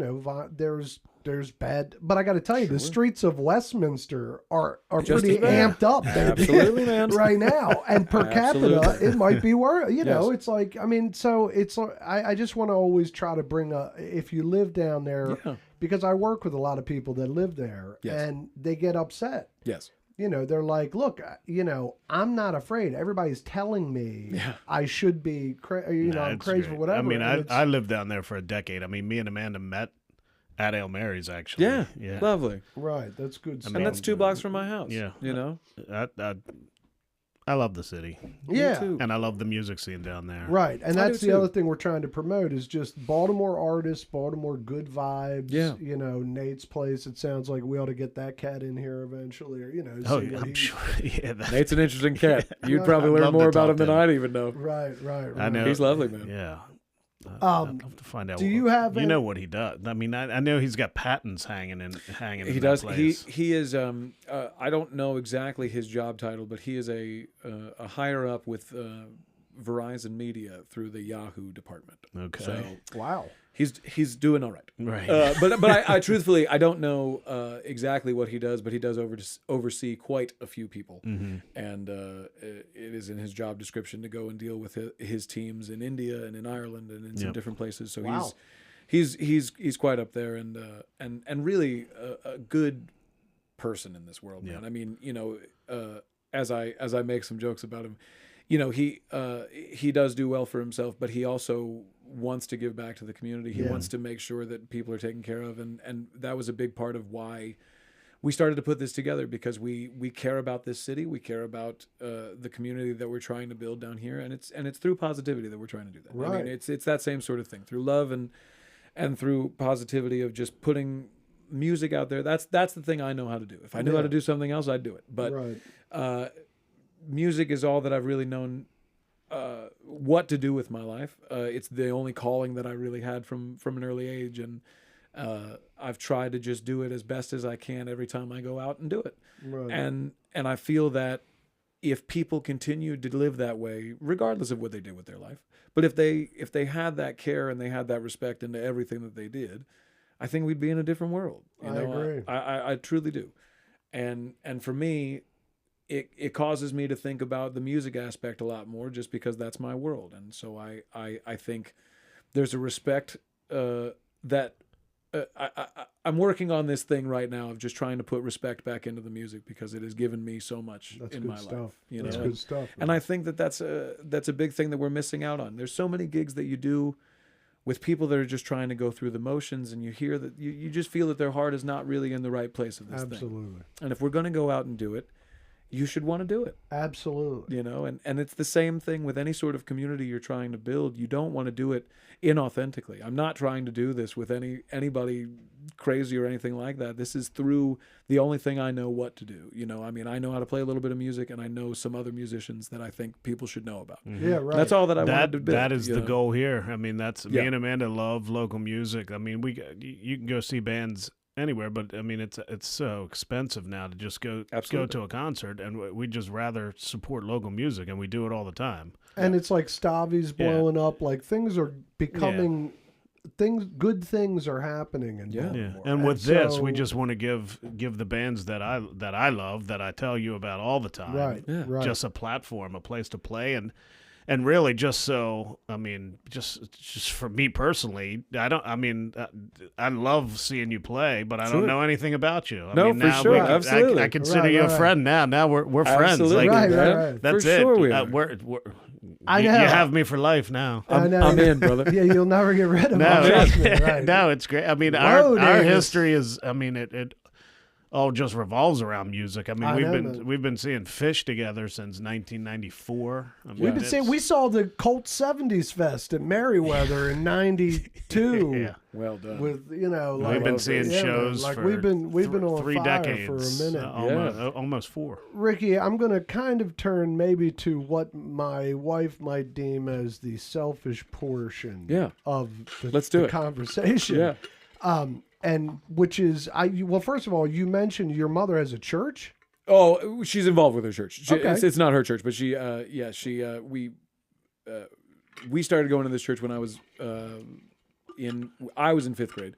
there's bad, but I got to tell you, the streets of Westminster are pretty amped up, baby. Absolutely, man. Right now, and per capita, it might be worse. It's like, I mean, so it's. I just want to always try to bring if you live down there, because I work with a lot of people that live there, and they get upset. Yes. They're like, look, I'm not afraid. Everybody's telling me I should be, I'm crazy or whatever. I mean, I lived down there for a decade. I mean, me and Amanda met at El Mary's, actually. Yeah. Lovely. Right. That's good stuff. And that's 2 blocks from my house. Yeah. I love the city. Yeah. Me too. And I love the music scene down there. Right. And I that's do the too. other thing we're trying to promote is just Baltimore artists, Baltimore good vibes. Yeah. Nate's Place. It sounds like we ought to get that cat in here eventually, or, Oh, see yeah, what I'm he- sure. Yeah, Nate's an interesting cat. You'd probably I'd learn love to more about talk him to than him. I'd even know. Right. I know. He's lovely, man. Yeah. I'd love to find out. do you have You know what he does? I mean, I know he's got patents hanging in. He does. That place. He is. I don't know exactly his job title, but he is a higher up with Verizon Media through the Yahoo department. Okay. So Wow. He's doing all right. Right. But I truthfully, I don't know exactly what he does, but he does oversee quite a few people, and it is in his job description to go and deal with his teams in India and in Ireland and in some different places. So Wow. he's quite up there, and really a good person in this world, man. Yeah. I mean, as I make some jokes about him, he does do well for himself, but he also wants to give back to the community. He wants to make sure that people are taken care of, and that was a big part of why we started to put this together, because we care about this city, we care about the community that we're trying to build down here, and it's through positivity that we're trying to do that. Right. I mean, it's that same sort of thing, through love and through positivity of just putting music out there. That's the thing I know how to do. If I knew how to do something else, I'd do it. But Right. Music is all that I've really known what to do with my life. It's the only calling that I really had from an early age, and I've tried to just do it as best as I can every time I go out and do it. Right. And I feel that if people continued to live that way, regardless of what they did with their life, but if they had that care and they had that respect into everything that they did, I think we'd be in a different world. I agree. I truly do. And for me, it causes me to think about the music aspect a lot more, just because that's my world. And so I think there's a respect that I'm working on this thing right now of just trying to put respect back into the music, because it has given me so much That's in good my stuff. life. That's good stuff. And I think that's a big thing that we're missing out on. There's so many gigs that you do with people that are just trying to go through the motions, and you hear that you just feel that their heart is not really in the right place of this thing. Absolutely. And if we're going to go out and do it, you should want to do it. Absolutely. And it's the same thing with any sort of community you're trying to build. You don't want to do it inauthentically. I'm not trying to do this with anybody crazy or anything like that. This is through the only thing I know what to do. I mean, I know how to play a little bit of music, and I know some other musicians that I think people should know about. Yeah, right. That's all that I wanted to build. That is the goal here. I mean, me and Amanda love local music. I mean, you can go see bands anywhere, but I mean, it's so expensive now to just go to a concert, and we just rather support local music, and we do it all the time. And it's like Stavi's blowing up. Like things are becoming good things are happening in Baltimore. And with this, we just want to give the bands that I love, that I tell you about all the time, right. just a platform, a place to play, and really just so, I mean, just for me personally, I love seeing you play, but I don't know anything about you. I mean, for now sure, absolutely. I consider you a friend now. Now we're friends. Absolutely. Like, Right. that's For it. sure we are. I know. You have me for life now. I'm in, brother. Yeah, you'll never get rid of No, me. Trust me, right. no, it's great. I mean, Whoa, our Davis. history is. I mean, it all just revolves around music. I mean, we've been seeing Fish together since 1994. I mean, We've been saying we saw the Colt 70s Fest at Meriwether in '92. Yeah. Well done. With like, we've been seeing shows like for we've been on 3 fire decades for a minute. almost 4. Ricky, I'm going to kind of turn maybe to what my wife might deem as the selfish portion of the conversation. Yeah. And which is, well, first of all, you mentioned your mother has a church. Oh, she's involved with her church. Okay. It's not her church, but we started going to this church when I was in 5th grade,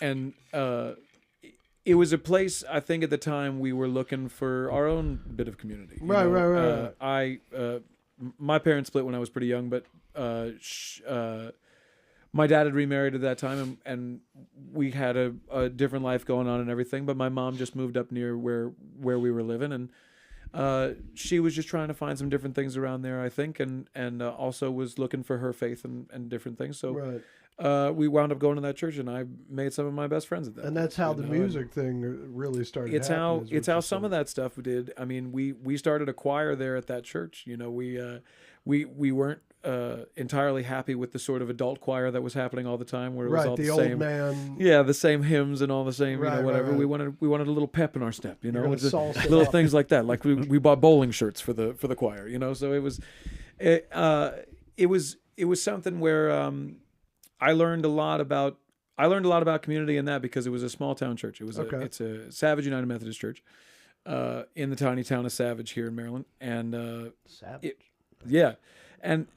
and it was a place, I think at the time we were looking for our own bit of community. Right. My parents split when I was pretty young, but my dad had remarried at that time, and we had a different life going on and everything. But my mom just moved up near where we were living, and she was just trying to find some different things around there, I think, and also was looking for her faith and different things. So we wound up going to that church, and I made some of my best friends at that. And that's how the music thing really started. It's how some of that stuff did. I mean, we started a choir there at that church. We weren't entirely happy with the sort of adult choir that was happening all the time, where it was all the same, old man, the same hymns and all the same, whatever. Right. We wanted a little pep in our step, salsa little up. things like that. Like we bought bowling shirts for the choir, So it was something where I learned a lot about community in that, because it was a small town church. It's a Savage United Methodist Church in the tiny town of Savage here in Maryland, and Savage. And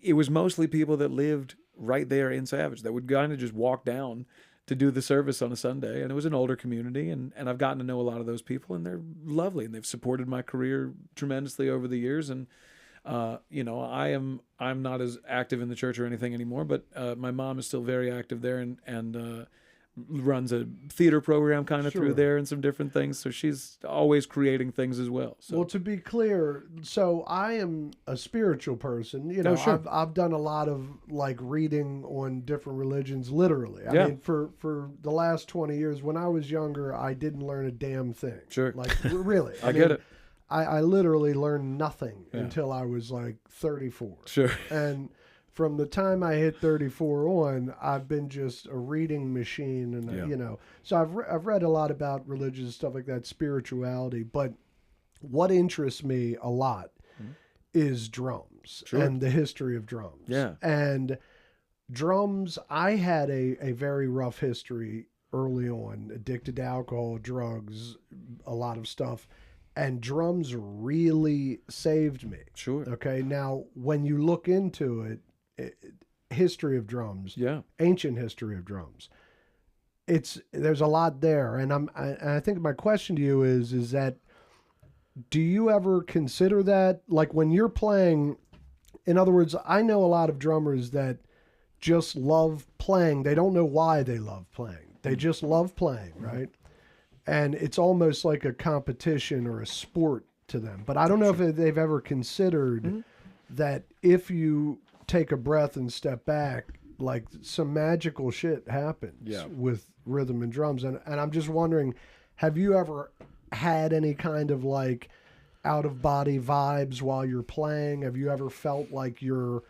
it was mostly people that lived right there in Savage that would kind of just walk down to do the service on a Sunday. And it was an older community, and I've gotten to know a lot of those people, and they're lovely, and they've supported my career tremendously over the years. And I'm not as active in the church or anything anymore, but my mom is still very active there, and runs a theater program kind of through there and some different things. So she's always creating things as well. So. Well, to be clear, so I am a spiritual person. I've done a lot of like reading on different religions, literally. I mean, for the last 20 years, when I was younger, I didn't learn a damn thing. Sure. Like, really. I get it. I literally learned nothing until I was like 34. Sure. And from the time I hit 34 on, I've been just a reading machine, and so I've read a lot about religious stuff like that, spirituality. But what interests me a lot is drums and the history of drums. Yeah, and drums. I had a very rough history early on, addicted to alcohol, drugs, a lot of stuff. And drums really saved me. Sure. Okay. Now, when you look into it, history of drums, ancient history of drums, there's a lot there. And I think my question to you is that, do you ever consider that, like when you're playing? In other words, I know a lot of drummers that just love playing. They don't know why they love playing. They just love playing, right? And it's almost like a competition or a sport to them. But I don't know if they've ever considered that if you take a breath and step back, like some magical shit happens with rhythm and drums. And I'm just wondering, have you ever had any kind of like out of body vibes while you're playing? Have you ever felt like you're,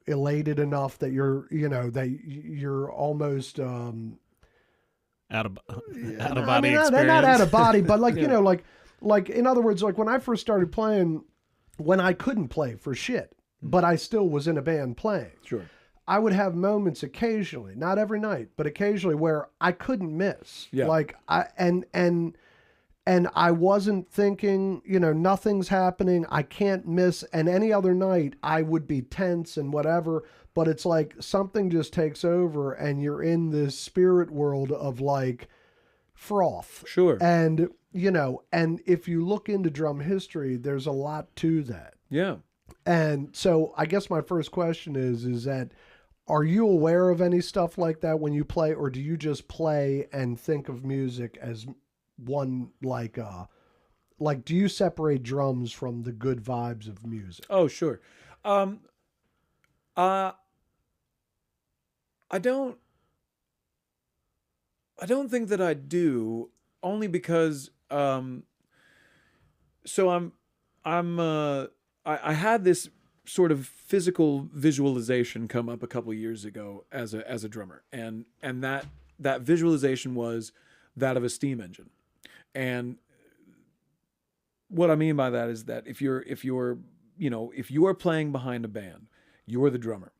elated enough that you're almost, out of body experience. Not out of body, but like, like in other words, like when I first started playing, when I couldn't play for shit, but I still was in a band playing. Sure. I would have moments occasionally, not every night, but occasionally where I couldn't miss. Yeah. Like and I wasn't thinking, nothing's happening. I can't miss. And any other night I would be tense and whatever, but it's like something just takes over and you're in this spirit world of like froth. Sure. And, and if you look into drum history, there's a lot to that. Yeah. And so I guess my first question is that, are you aware of any stuff like that when you play, or do you just play and think of music as one, like do you separate drums from the good vibes of music? Oh, sure. I don't think that I do, only because I had this sort of physical visualization come up a couple years ago as a drummer, and that visualization was that of a steam engine. And what I mean by that is that if you're playing behind a band, you're the drummer.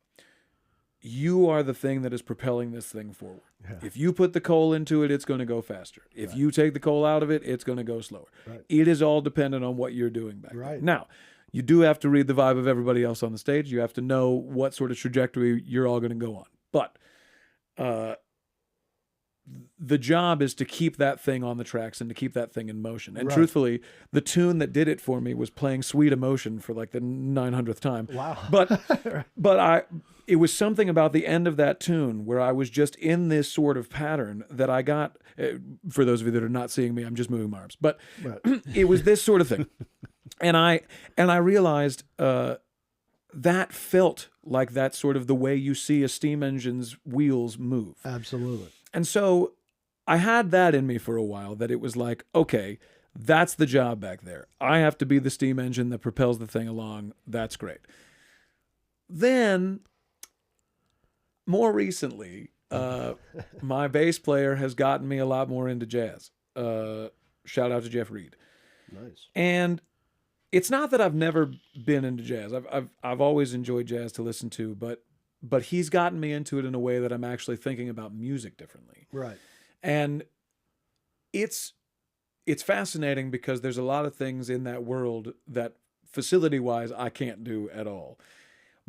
You are the thing that is propelling this thing forward. Yeah. If you put the coal into it, it's going to go faster. If you take the coal out of it, it's going to go slower. Right. It is all dependent on what you're doing back there. Now, you do have to read the vibe of everybody else on the stage. You have to know what sort of trajectory you're all going to go on. But the job is to keep that thing on the tracks and to keep that thing in motion. And truthfully, the tune that did it for me was playing Sweet Emotion for like the 900th time. Wow. But it was something about the end of that tune where I was just in this sort of pattern that I got. For those of you that are not seeing me, I'm just moving my arms. But it was this sort of thing. And I realized that felt like that's sort of the way you see a steam engine's wheels move. Absolutely. And so I had that in me for a while, that it was like, okay, that's the job back there. I have to be the steam engine that propels the thing along. That's great. Then, more recently, my bass player has gotten me a lot more into jazz. Shout out to Jeff Reed. Nice. And it's not that I've never been into jazz. I've always enjoyed jazz to listen to, but he's gotten me into it in a way that I'm actually thinking about music differently. Right. And it's fascinating because there's a lot of things in that world that facility-wise I can't do at all.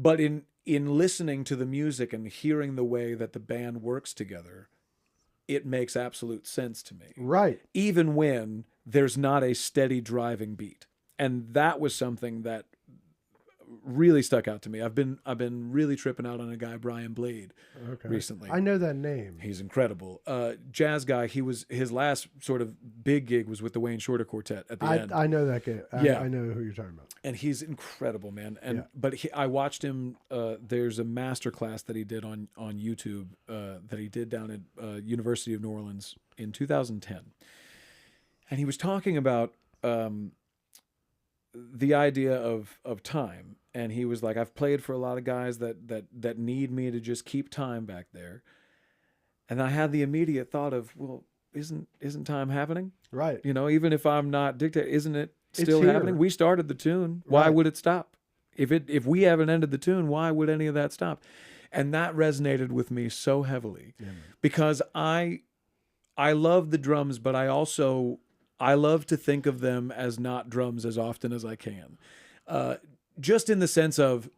But in listening to the music and hearing the way that the band works together, it makes absolute sense to me. Right. Even when there's not a steady driving beat. And that was something that really stuck out to me. I've been really tripping out on a guy, Brian Blade, recently. I know that name. He's incredible. Jazz guy. His last sort of big gig was with the Wayne Shorter Quartet at the end. I know that guy. Yeah. I know who you're talking about. And he's incredible, man. And Yeah. but I watched him. There's a master class that he did on YouTube that he did down at University of New Orleans in 2010, and he was talking about the idea of time. And he was like, I've played for a lot of guys that need me to just keep time back there. And I had the immediate thought of, well, isn't time happening? Right. You know, even if I'm not dictating, isn't it still here. happening? We started the tune. Why Right. would it stop? If we haven't ended the tune, why would any of that stop? And that resonated with me so heavily because I love the drums, but I love to think of them as not drums as often as I can. Just in the sense of,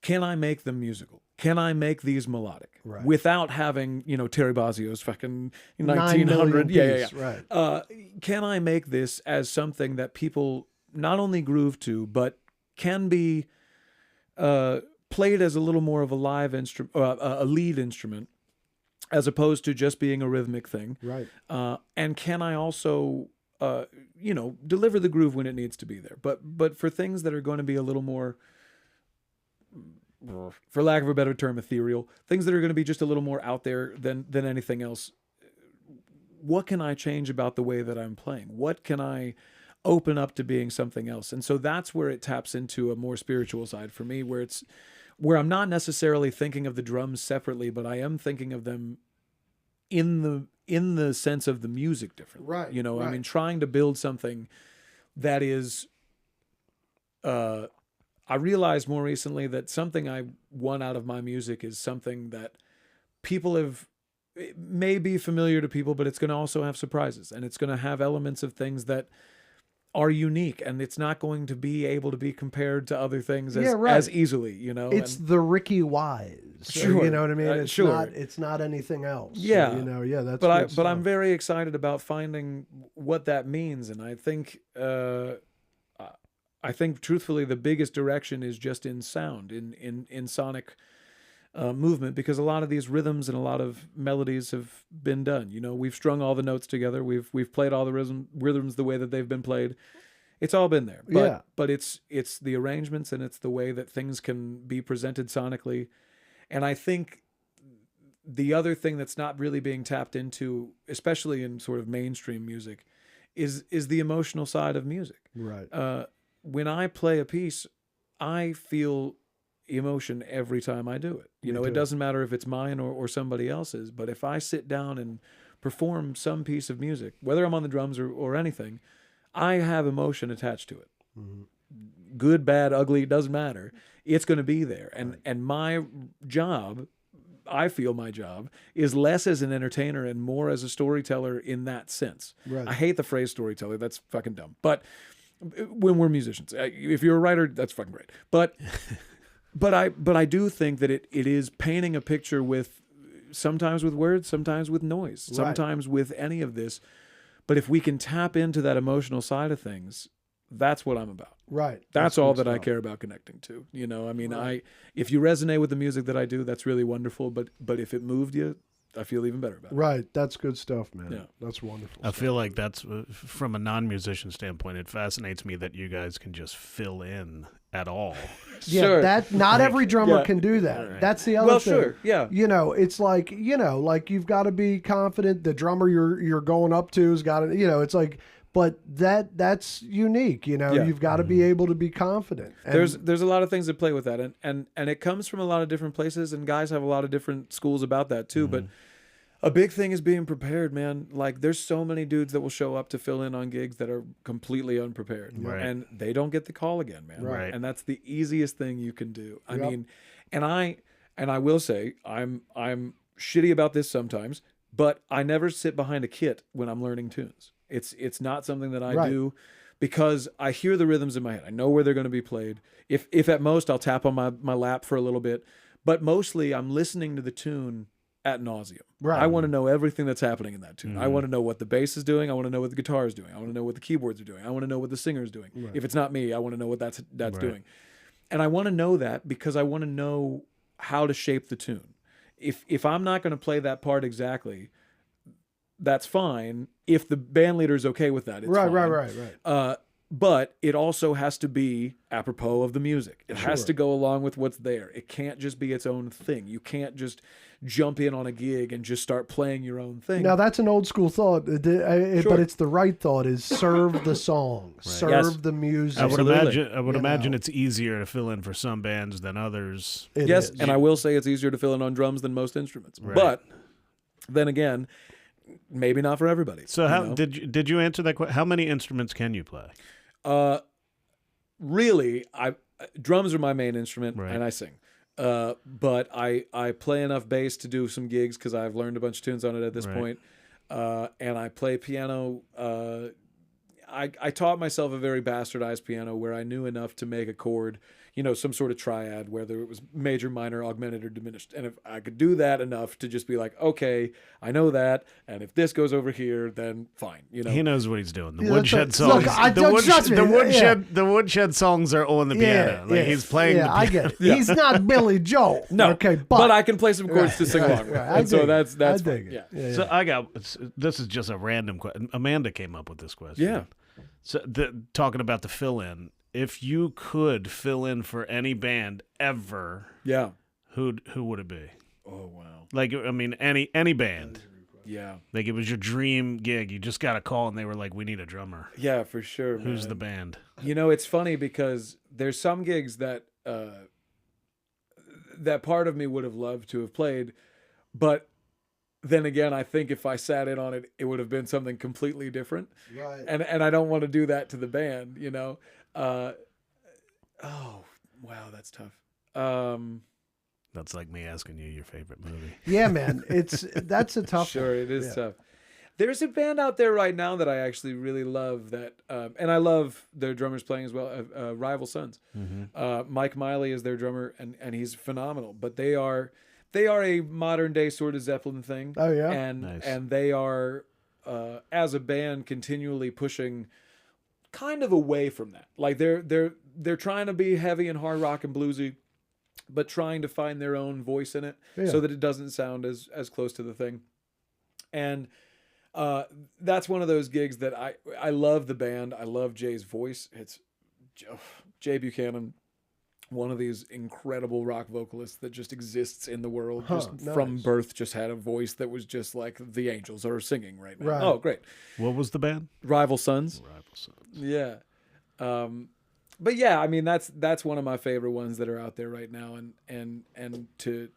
can I make them musical? Can I make these melodic without having, Terry Bozzio's fucking 1900? Yeah. Right. Can I make this as something that people not only groove to, but can be played as a little more of a live instrument, a lead instrument, as opposed to just being a rhythmic thing? Right. And can I also deliver the groove when it needs to be there. But for things that are going to be a little more, for lack of a better term, ethereal, things that are going to be just a little more out there than anything else, what can I change about the way that I'm playing? What can I open up to being something else? And so that's where it taps into a more spiritual side for me, where I'm not necessarily thinking of the drums separately, but I am thinking of them in the sense of the music differently. Right. I mean, trying to build something that is, I realized more recently that something I want out of my music is something that people it may be familiar to people, but it's going to also have surprises, and it's going to have elements of things that are unique, and it's not going to be able to be compared to other things as easily, It's the Ricky Wise. Sure. You know what I mean? Sure. It's not anything else. Yeah. So, that's but I'm very excited about finding what that means, and I think truthfully the biggest direction is just in sound, in sonic movement, because a lot of these rhythms and a lot of melodies have been done. We've strung all the notes together. We've played all the rhythms the way that they've been played. It's all been there. But it's the arrangements, and it's the way that things can be presented sonically. And I think the other thing that's not really being tapped into, especially in sort of mainstream music, is the emotional side of music. Right. When I play a piece, I feel emotion every time I do it. It doesn't matter if it's mine or somebody else's, but if I sit down and perform some piece of music, whether I'm on the drums or anything, I have emotion attached to it. Mm-hmm. Good, bad, ugly, it doesn't matter. It's going to be there. And my job, I feel my job, is less as an entertainer and more as a storyteller in that sense. Right. I hate the phrase storyteller. That's fucking dumb. But when we're musicians, if you're a writer, that's fucking great. But I do think that it is painting a picture sometimes with words, sometimes with noise, sometimes with any of this. But if we can tap into that emotional side of things, that's what I'm about. Right. That's all that I care about connecting to. If you resonate with the music that I do, that's really wonderful. But if it moved you, I feel even better about it. Right. That's good stuff, man. Yeah. That's wonderful. I feel like that's, from a non-musician standpoint, it fascinates me that you guys can just fill in at all. Yeah, Sure. not every drummer can do that. Right. That's the other thing. Sure, yeah. It's like, like you've got to be confident. The drummer you're going up to has got to, it's like, but that's unique. You've got to be able to be confident. And There's a lot of things that play with that, and it comes from a lot of different places, and guys have a lot of different schools about that too. But a big thing is being prepared, man. Like, there's so many dudes that will show up to fill in on gigs that are completely unprepared, and they don't get the call again, man. Right. And that's the easiest thing you can do. I Yep. mean, and I will say I'm shitty about this sometimes, but I never sit behind a kit when I'm learning tunes. It's not something that I do because I hear the rhythms in my head. I know where they're going to be played. If at most I'll tap on my lap for a little bit, but mostly I'm listening to the tune ad nauseum. Right. I want to know everything that's happening in that tune. I want to know what the bass is doing. I want to know what the guitar is doing. I want to know what the keyboards are doing. I want to know what the singer is doing. Right. If it's not me, I want to know what that's Right. doing. And I want to know that because I want to know how to shape the tune. If I'm not going to play that part exactly, that's fine. If the band leader is okay with that, it's fine. Right. But it also has to be apropos of the music. It has to go along with what's there. It can't just be its own thing. You can't just jump in on a gig and just start playing your own thing. Now that's an old school thought, but it's the right thought: is serve the song, serve the music. I would Absolutely. imagine it's easier to fill in for some bands than others. It Yes, is. and I will say it's easier to fill in on drums than most instruments. Right. But then again, maybe not for everybody. So how you know? did you answer that question? How many instruments can you play? Really, drums are my main instrument, Right. and I sing. But I play enough bass to do some gigs because I've learned a bunch of tunes on it at this Right. point. And I play piano. I taught myself a very bastardized piano where I knew enough to make a chord, some sort of triad, whether it was major, minor, augmented, or diminished. And if I could do that enough to just be like, okay, I know that, and if this goes over here, then fine. He knows what he's doing. The Yeah, woodshed look, songs. trust me, The woodshed songs are on the piano. Like he's playing. Yeah, the I piano. get it. He's not Billy Joel. No, okay, but I can play some chords to sing right, along with. right. I And so dig it. that's I dig fine. it. Yeah. Yeah. So this is just a random question. Amanda came up with this question. Yeah. So talking about the fill in, if you could fill in for any band ever, Yeah. who would it be? Oh wow. Like, I mean, any band. Yeah. Like, it was your dream gig. You just got a call and they were like, "We need a drummer." Yeah, for sure. Who's man. the band? It's funny because there's some gigs that that part of me would have loved to have played, but then again, I think if I sat in on it, it would have been something completely different. Right. And I don't want to do that to the band, oh, wow, that's tough. That's like me asking you your favorite movie. Yeah, man. That's a tough Sure, one. it is Yeah. tough. There's a band out there right now that I actually really love that, and I love their drummers playing as well, Rival Sons. Mike Miley is their drummer, and he's phenomenal. But they are a modern day sort of Zeppelin thing. Oh, yeah? And Nice. and they are as a band continually pushing kind of away from that. Like they're trying to be heavy and hard rock and bluesy, but trying to find their own voice in it so that it doesn't sound as close to the thing. And that's one of those gigs that I love the band. I love Jay's voice. It's Jay Buchanan, one of these incredible rock vocalists that just exists in the world. From nice. birth, just had a voice that was just like the angels are singing right now. Right. Oh, great. What was the band? Rival Sons. Rival Sons. Yeah. But yeah, I mean, that's one of my favorite ones that are out there right now. And to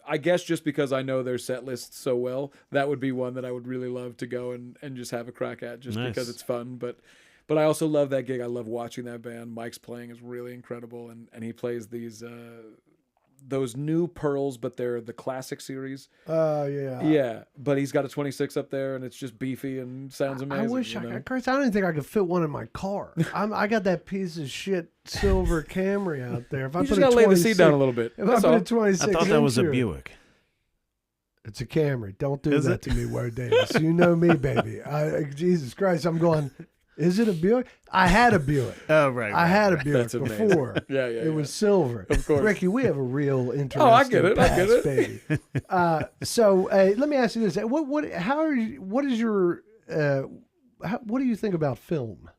I guess just because I know their set list so well, that would be one that I would really love to go and just have a crack at just Nice. because it's fun. But I also love that gig. I love watching that band. Mike's playing is really incredible. And he plays those new Pearls, but they're the classic series. Oh, yeah. Yeah. But he's got a 26 up there and it's just beefy and sounds amazing. I wish you know? Chris, I don't even think I could fit one in my car. I got that piece of shit silver Camry out there. If I You put just gotta lay the seat down a little bit. If I That's put all. a 26 I thought that was a inch here- Buick. It's a Camry. Don't do Is that it? to me, Ward Davis. You know me, baby. Jesus Christ, I'm going. Is it a Buick? I had a Buick. Oh, right. I had a Buick That's amazing. before. Yeah. It was silver. Of course. Ricky, we have a real interesting I get it. I past, get it. baby. So let me ask you this: what do you think about film?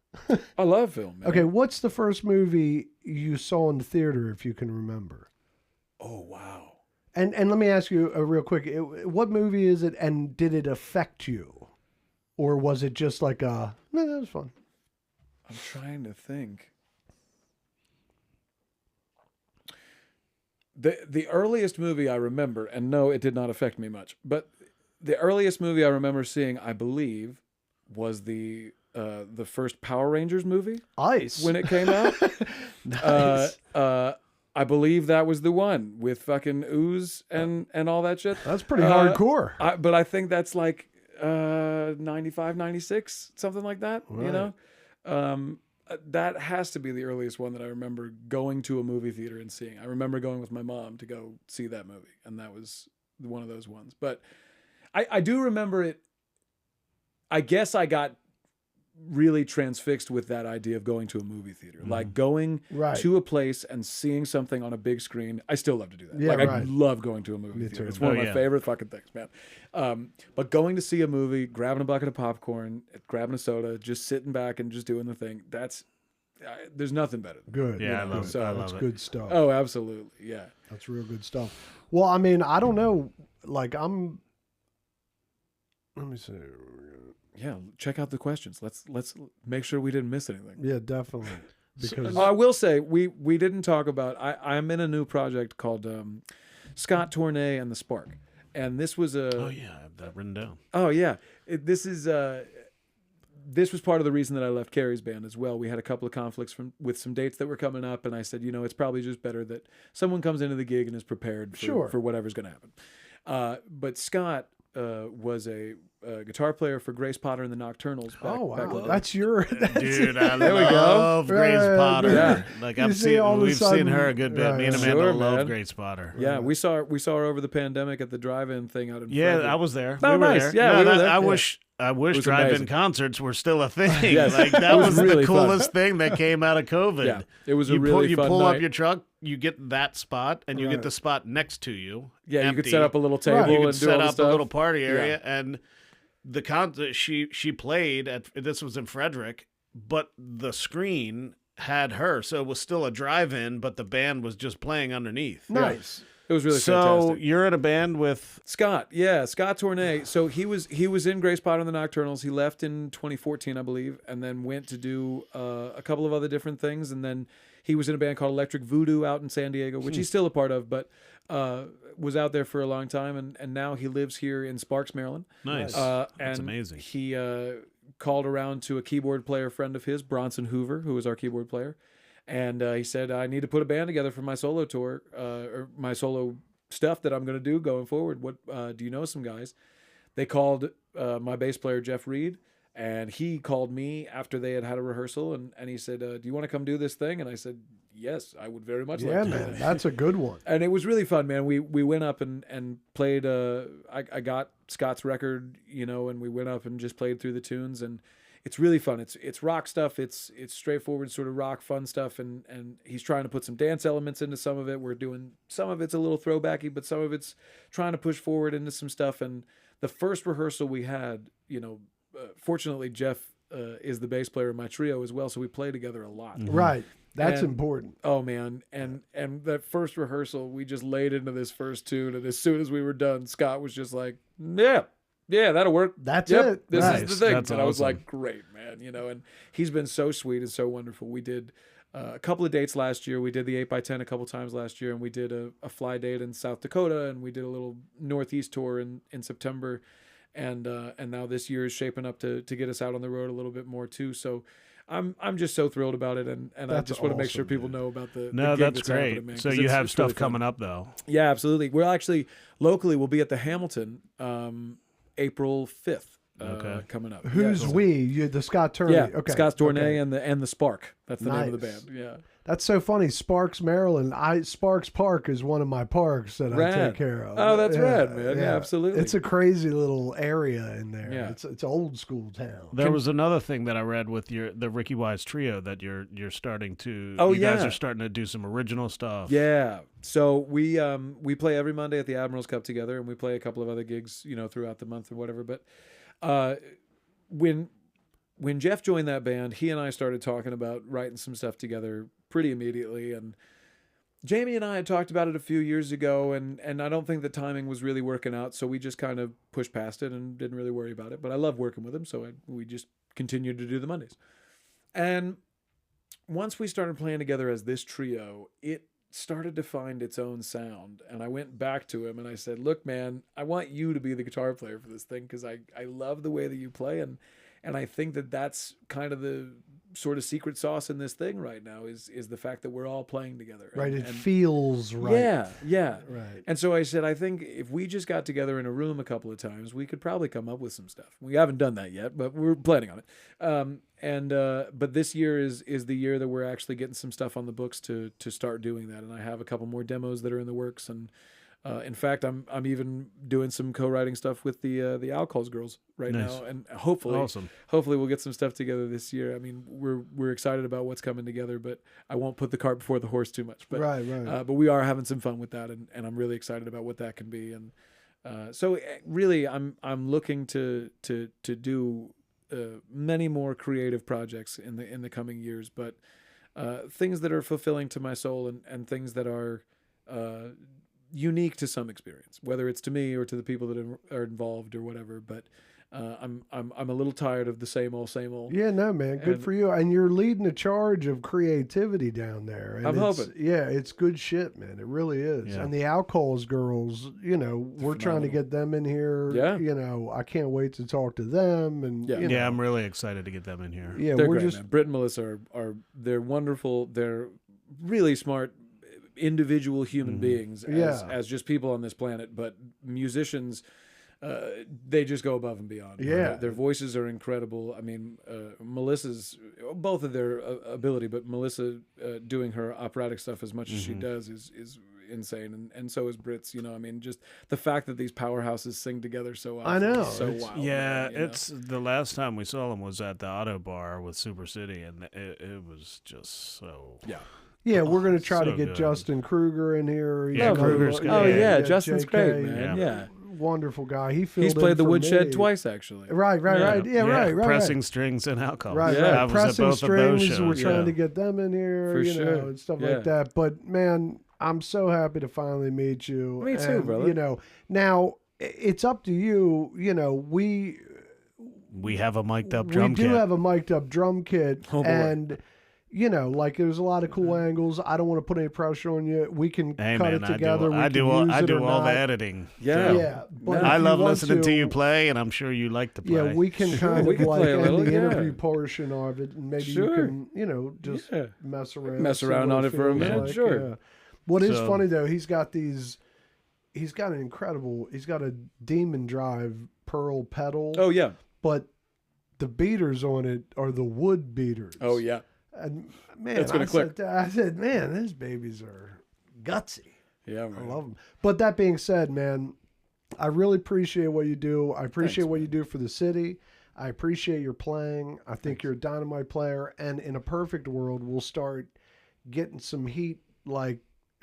I love film, man. Okay, what's the first movie you saw in the theater, if you can remember? Oh, wow. And let me ask you real quick: what movie is it, and did it affect you, or was it just like no, that was fun? I'm trying to think. The earliest movie I remember, and no, it did not affect me much, but the earliest movie I remember seeing, I believe, was the first Power Rangers movie Ice when it came out. Nice. I believe that was the one with fucking ooze and all that shit. That's pretty hardcore. But I think that's like 95, 96, something like that, you Right. know? That has to be the earliest one that I remember going to a movie theater and seeing. I remember going with my mom to go see that movie, and that was one of those ones. But I do remember it. I guess I got really transfixed with that idea of going to a movie theater, like going to a place and seeing something on a big screen. I still love to do that. Yeah, I love going to a movie theater. too. It's one of my favorite fucking things, man. But going to see a movie, grabbing a bucket of popcorn, grabbing a soda, just sitting back and just doing the thing. There's nothing better. Good. Yeah, I love it. So, That's good stuff. Oh, absolutely. Yeah. That's real good stuff. Well, I mean, I don't know. Like, let me see. Yeah, check out the questions. Let's make sure we didn't miss anything. Yeah, definitely. Because I will say we didn't talk about. I'm in a new project called Scott Tournay and the Spark, and this was a. Oh yeah, I have that written down. Oh yeah, this was part of the reason that I left Carrie's band as well. We had a couple of conflicts with some dates that were coming up, and I said, it's probably just better that someone comes into the gig and is prepared for whatever's going to happen. But Scott was a guitar player for Grace Potter and the Nocturnals. That's your dude. I love Grace Potter. Yeah. Like we've seen her a good bit. Right, Me and right. Amanda Sure, love man. Grace Potter. Yeah, we saw her over the pandemic at the drive-in thing out in Yeah, Frederick. I was there. Oh, we were nice. there. Yeah, we were there. I wish was drive-in amazing. concerts were still a thing. Yes. Like that It was was the really fun. coolest thing that came out of COVID. Yeah, it was a you really fun pull night. up your truck, you get that spot, and you get the spot next to you. Yeah, you empty. could set up a little table Right. You and could do set all the up a stuff. little party area, and the concert she played at. This was in Frederick, but the screen had her, so it was still a drive-in, but the band was just playing underneath. nice. It was really So fantastic. you're in a band with Scott Tournay. So he was in Grace Potter and the Nocturnals. He left in 2014, I believe, and then went to do a couple of other different things. And then he was in a band called Electric Voodoo out in San Diego, which he's still a part of, but was out there for a long time. And now he lives here in Sparks, Maryland. nice. And That's amazing. He called around to a keyboard player friend of his, Bronson Hoover, who was our keyboard player. And he said, I need to put a band together for my solo tour, or my solo stuff that I'm going to do going forward. What do you know some guys? They called my bass player, Jeff Reed, and he called me after they had a rehearsal, and he said, do you want to come do this thing? And I said, yes, I would very much like to. Man, that's a good one. And it was really fun, man. We went up and played. I got Scott's record, and we went up and just played through the tunes, and it's really fun. It's rock stuff. It's straightforward sort of rock fun stuff, and he's trying to put some dance elements into some of it. We're doing some of it's a little throwbacky, but some of it's trying to push forward into some stuff. And the first rehearsal we had, fortunately Jeff is the bass player in my trio as well, so we play together a lot. Right. That's And- important. Oh man, and that first rehearsal, we just laid into this first tune, and as soon as we were done, Scott was just like, yeah, that'll work. That's Yep, it. This Nice. is the thing. That's and I was awesome. like, great, man. And he's been so sweet and so wonderful. We did a couple of dates last year. We did the 8x10 a couple times last year, and we did a fly date in South Dakota, and we did a little Northeast tour in September. And now this year is shaping up to get us out on the road a little bit more too. So I'm just so thrilled about it, and I That's just want to make sure awesome, people man. know about the No, gig that's happening, great. man, So 'cause you it's- have it's stuff really fun. coming up though. Yeah, absolutely. We're actually locally. We'll be at the Hamilton April 5th. Coming up. Who's yeah, so- we? You, the Scott Tournay. Yeah, Okay. Scott Tournay Okay. and the Spark. That's the name of the Nice. band. Yeah. That's so funny. Sparks, Maryland. Sparks Park is one of my parks that I Rad. take care of. Oh, that's rad, man. Yeah, absolutely. It's a crazy little area in there. Yeah. It's old school town. There was another thing that I read with the Ricky Wise trio that you're starting to. Oh, you guys yeah. are starting to do some original stuff. Yeah. So we play every Monday at the Admirals Cup together, and we play a couple of other gigs, throughout the month or whatever. But when Jeff joined that band, he and I started talking about writing some stuff together pretty immediately. And Jamie and I had talked about it a few years ago, and I don't think the timing was really working out, so we just kind of pushed past it and didn't really worry about it. But I love working with him, so we just continued to do the Mondays. And once we started playing together as this trio, it started to find its own sound. And I went back to him and I said, look, man, I want you to be the guitar player for this thing, because I love the way that you play, and I think that that's kind of sort of secret sauce in this thing right now is the fact that we're all playing together. Right. And, It feels right. Yeah. Right. And so I said, I think if we just got together in a room a couple of times, we could probably come up with some stuff. We haven't done that yet, but we're planning on it. But this year is the year that we're actually getting some stuff on the books to start doing that. And I have a couple more demos that are in the works. And in fact, I'm even doing some co-writing stuff with the Alcohols girls right Nice. now, and hopefully Awesome. we'll get some stuff together this year. I mean, we're excited about what's coming together, but I won't put the cart before the horse too much. But Right. but we are having some fun with that, and I'm really excited about what that can be. And so really, I'm looking to do many more creative projects in the coming years, but things that are fulfilling to my soul and things that are unique to some experience, whether it's to me or to the people that are involved or whatever. But I'm a little tired of the same old. Yeah, no, man. Good for you. And you're leading a charge of creativity down there. And I'm hoping. Yeah, it's good shit, man. It really is. Yeah. And the Alcohols girls, we're trying to get them in here. Yeah. I can't wait to talk to them. And Yeah, I'm really excited to get them in here. yeah, They're we're great, just man. Britt and Melissa they're wonderful. They're really smart individual human beings as just people on this planet, but musicians, they just go above and beyond. Yeah. Their voices are incredible. I mean, Melissa's, both of their ability, but Melissa doing her operatic stuff as much as she does is insane, and so is Britt's. I mean, just the fact that these powerhouses sing together so often. I know. Is so wild. Yeah, man, it's the last time we saw them was at the Auto Bar with Super City, and it was just so. Yeah, we're going to try to So get good. Justin Kruger in here. Yeah, Kruger's good. Oh yeah, Yeah, Justin's JK, great, man. Yeah. Wonderful guy. He filled He's played in the for Woodshed me. twice, actually. Right. Yeah, right. Pressing strings and alcohol. Right, Yeah. I was at Pressing both of those strings. We're shows, trying yeah. to get them in here, For sure. and stuff Yeah. like that. But man, I'm so happy to finally meet you. Me too, And, brother. Now it's up to you. We have a mic'd up drum we kit. do have a mic'd up drum kit, Oh, boy. and there's a lot of cool angles. I don't want to put any pressure on you. We can Hey cut man, it together. I do all the editing. Yeah. Yeah, but I if love you want listening to you play, and I'm sure you like to play. Yeah, we can kind we of can like play a end little, the yeah. interview portion of it, and maybe you Sure. can, just Yeah. mess around. Mess see around what on it for a feels minute, like, sure. yeah. What is So- funny though, he's got a demon drive pearl pedal, Oh yeah. but the beaters on it are the wood beaters. Oh yeah. And man, It's gonna click. I said, man, those babies are gutsy. Yeah, I man. love them. But that being said, man, I really appreciate what you do. I appreciate Thanks, what you do for the city. I appreciate your playing. I think you're a dynamite player. And in a perfect world, we'll start getting some heat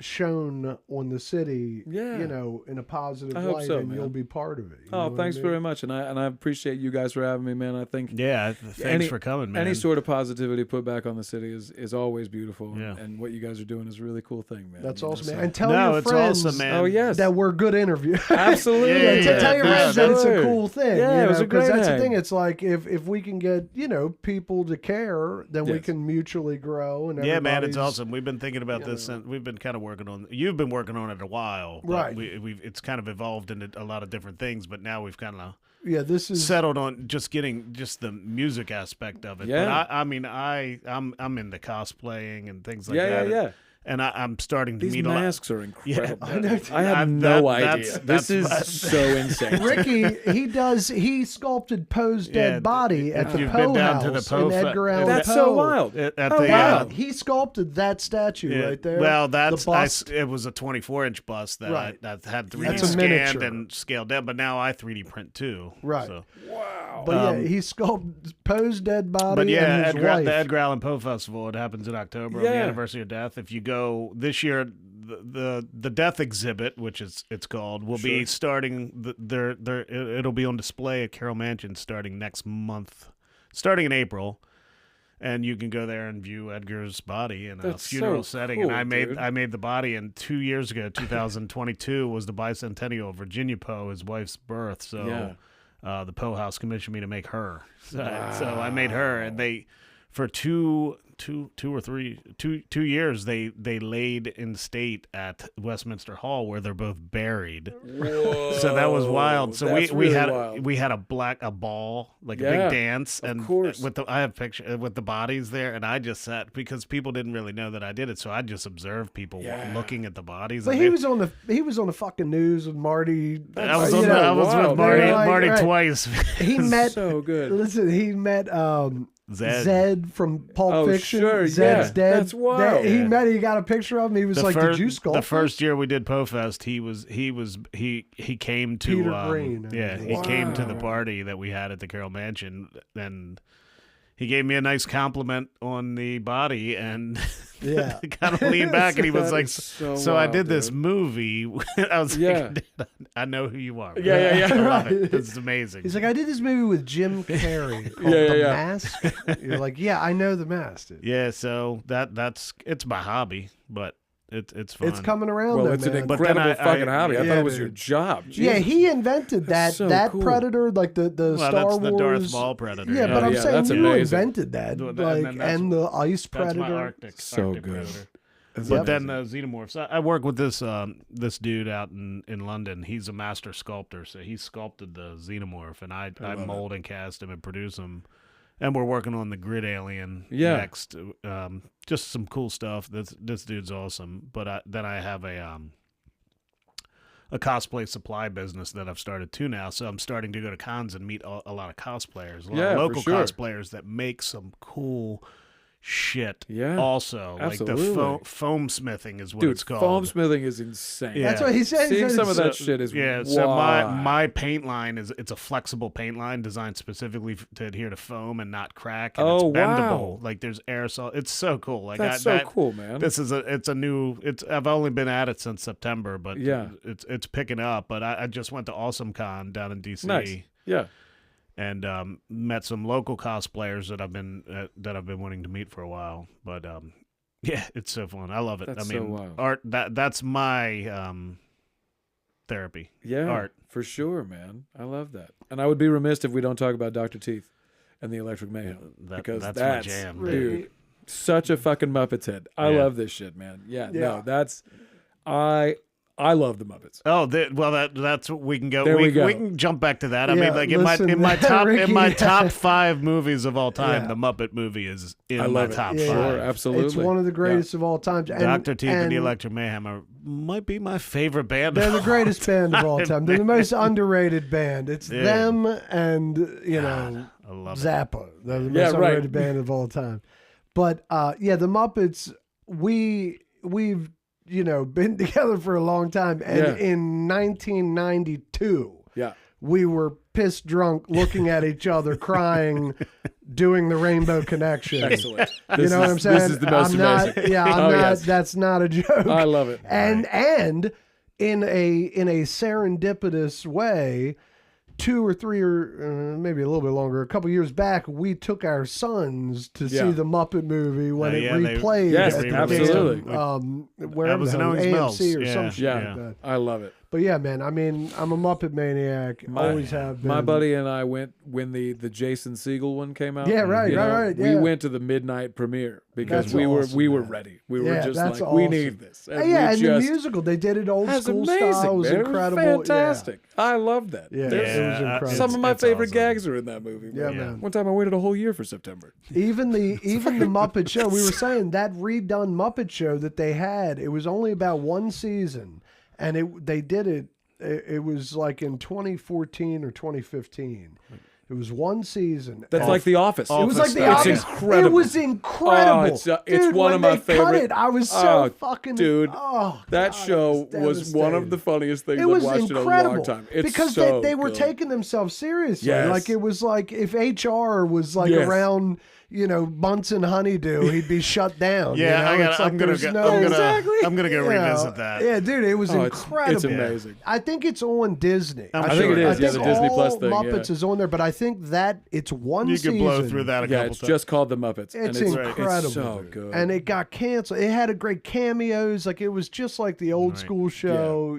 shown on the city, Yeah. in a positive I hope light, so, and man. you'll be part of it. You know Oh, what thanks I mean? very much, and I appreciate you guys for having me, man. I think Yeah, thanks for coming, man. any sort of positivity put back on the city is always beautiful. Yeah. And what you guys are doing is a really cool thing, man. That's You know, awesome, so- man. And tell No, your it's friends awesome, man. Oh yes, that we're good interview. absolutely. Yeah, Tell your for friends that it's a sure. cool thing. Yeah, it was a because great that's the hang. thing. It's like if we can get people to care, then we Yes. can mutually grow. And Yeah, man, it's everybody's- awesome. We've been thinking about this, and we've been kind of working on. You've been working on it a while, but Right. We've it's kind of evolved into a lot of different things, but now we've kind of Yeah, this is settled on just getting just the music aspect of it. Yeah. But I'm into cosplaying and things like Yeah, that. yeah. And I'm starting to These meet a lot. masks are incredible. Yeah. I know. I had I'm- no that- idea. that's- This that's is so insane. Ricky. He sculpted Poe's dead Yeah, body at if the you've Poe been down to the House Poe in fa- Edgar Allan That's Poe. so wild. At Oh, the wow. He sculpted that statue yeah. right there. Well, the that's bust. it was a 24-inch bust that Right. that had 3D That's a scanned miniature. and scaled down, but now I 3D print too. Right. So. Wow. But yeah, he sculpted Poe's dead body But yeah, and his wife. the Edgar Allan Poe Festival, it happens in October on the Yeah. anniversary of death. If you go this year, the death exhibit, which it's called, will be starting. It'll be on display at Carroll Mansion starting next month, starting in April, and you can go there and view Edgar's body in a That's funeral so setting. cool, And dude. I made the body, and 2 years ago, 2022 was the bicentennial of Virginia Poe, his wife's birth. So. Yeah. The Poe House commissioned me to make her, so I made her, and they, for two 2 or 3 2 years they laid in state at Westminster Hall where they're both buried. Whoa, So that was wild. So that's we really had wild. we had a ball, like a Yeah, big dance, of and course. I have picture with the bodies there, and I just sat because people didn't really know that I did it, so I just observed people looking at the bodies. But and he was on the fucking news with Marty. I was you on know, I was wild, with Marty, man. Marty Right. twice. He met so good. Listen, he met Zed. Zed from Pulp Oh, Fiction. sure, Zed's yeah. dead. That's wild. He met. He got a picture of him. He was like, "Did you sculpt the this?" first year we did PoFest, he came to Peter Green. he came to the party that we had at the Carroll Mansion, and he gave me a nice compliment on the body, and Yeah. kind of leaned back, and he was That like, is so "So I wild, did this dude. movie." I was Yeah. like, "I know who you are." Yeah. I love Right. it. It's amazing. He's like, "I did this movie with Jim Carrey called Yeah, The yeah. Mask." You're like, "Yeah, I know The Mask, dude. Yeah, so that's it's my hobby, but it's fun. It's coming around." Well, though, it's an man. But then incredible fucking hobby. I yeah, thought it was dude. your job. Yeah, Jesus. he invented that So that cool. Predator, like the Well, Star that's Wars. the Darth Maul Predator. Yeah, but Oh, I'm yeah, saying that's you amazing. invented that, Well, like, then that's- and the Ice That's my Predator. Arctic good. Predator. That's But amazing. then xenomorphs. I work with this dude out in London. He's a master sculptor, so he sculpted the xenomorph, and I love mold and cast him and produce him. And we're working on the Grid Alien next. Just some cool stuff. This dude's awesome. But then I have a cosplay supply business that I've started too now. So I'm starting to go to cons and meet a lot of cosplayers, a lot of for local sure. cosplayers that make some cool shit. Yeah, Also, absolutely. like the foam smithing is what Dude, it's called. foam smithing is insane. Yeah. That's what he said. He Seeing said some of it's- that shit is Yeah, so wild. my paint line it's a flexible paint line designed specifically to adhere to foam and not crack. And Oh, it's bendable. wow. Like there's aerosol. It's so cool. Like That's so cool, man. This is it's a new. I've only been at it since September, but Yeah. it's picking up. But I just went to Awesome Con down in DC. Nice. Yeah. And met some local cosplayers that I've been wanting to meet for a while. But yeah, it's so fun. I love it. That's I mean, so wild. art. That's my therapy. Yeah, Art. for sure, man. I love that. And I would be remiss if we don't talk about Dr. Teeth and the Electric Mayhem. That's my that's jam, dude. Such a fucking Muppets head. I Yeah. love this shit, man. Yeah, Yeah. no, that's I love the Muppets. Oh, that's what we can go. There we go. We can jump back to that. I Yeah, mean, like listen, in my top Ricky- top 5 movies of all time, Yeah. the Muppet movie is in I my love it. top Yeah, 5. Sure, absolutely. It's one of the greatest of all time. And, Dr. Teeth and the and Electric Mayhem might be my favorite band. They're the greatest band of all time. They're the most underrated band. It's Yeah. them and I love it. Zappa. They're the most Yeah, right. underrated band of all time. But yeah, the Muppets. We've been together for a long time, and Yeah. in 1992, Yeah. we were pissed drunk, looking at each other, crying, doing the Rainbow Connection. Excellent. You know what I'm saying? This is the most I'm not, amazing. yeah, I'm Oh, not. yes. That's not a joke. I love it. And in a serendipitous way, 2 or 3 or maybe a little bit longer, a couple years back, we took our sons to Yeah. see the Muppet movie when it Yeah, they- replayed. Yes, at the absolutely. wherever was the in hell, Owings AMC Mills. or Yeah. some shit Yeah, like that. I love it. But yeah, man, I mean, I'm a Muppet maniac. Always have been. My buddy and I went when the Jason Segel one came out. Yeah, right, You right, know, right, We yeah. went to the midnight premiere because That's we awesome, were man. ready. We Yeah, were just that's like, we awesome. need this. Yeah, we and the just- musical, they did it old That's school amazing, style. It was man. incredible. It was fantastic. I loved that. Yeah, There's it was Yeah, incredible. some of my It's favorite awesome. gags are in that movie. Yeah, man. man. One time I waited a whole year for September. Even the Muppet Show, we were saying that redone Muppet Show that they had, it was only about one season, and they did it. It was like in 2014 or 2015. It was one season. That's And like The Office. it was like The It's Office. incredible. It was incredible. Oh, it's Dude, one when of my they cut favorite- it, I was so Oh, fucking dude, Oh, That God, show it was one of devastating. the funniest things It I've was watched incredible in a long time. It's because so they were good. taking themselves seriously. Yes. Like it was like if HR was like Yes. around, Bunsen Honeydew, he'd be shut down. Yeah, you know? It's like I'm gonna there's go, no- I'm gonna go you know, revisit that. Yeah, dude, it was Oh, incredible. It's amazing. I think it's on Disney. I I think it is. I Yeah, think the Disney all Plus thing. Muppets Yeah. is on there, but I think that it's one You season. can blow through that a Yeah, couple it's times. just called The Muppets. and It's it's incredible. It's so good. And it got canceled. It had a great cameos. Like it was just like the old school show,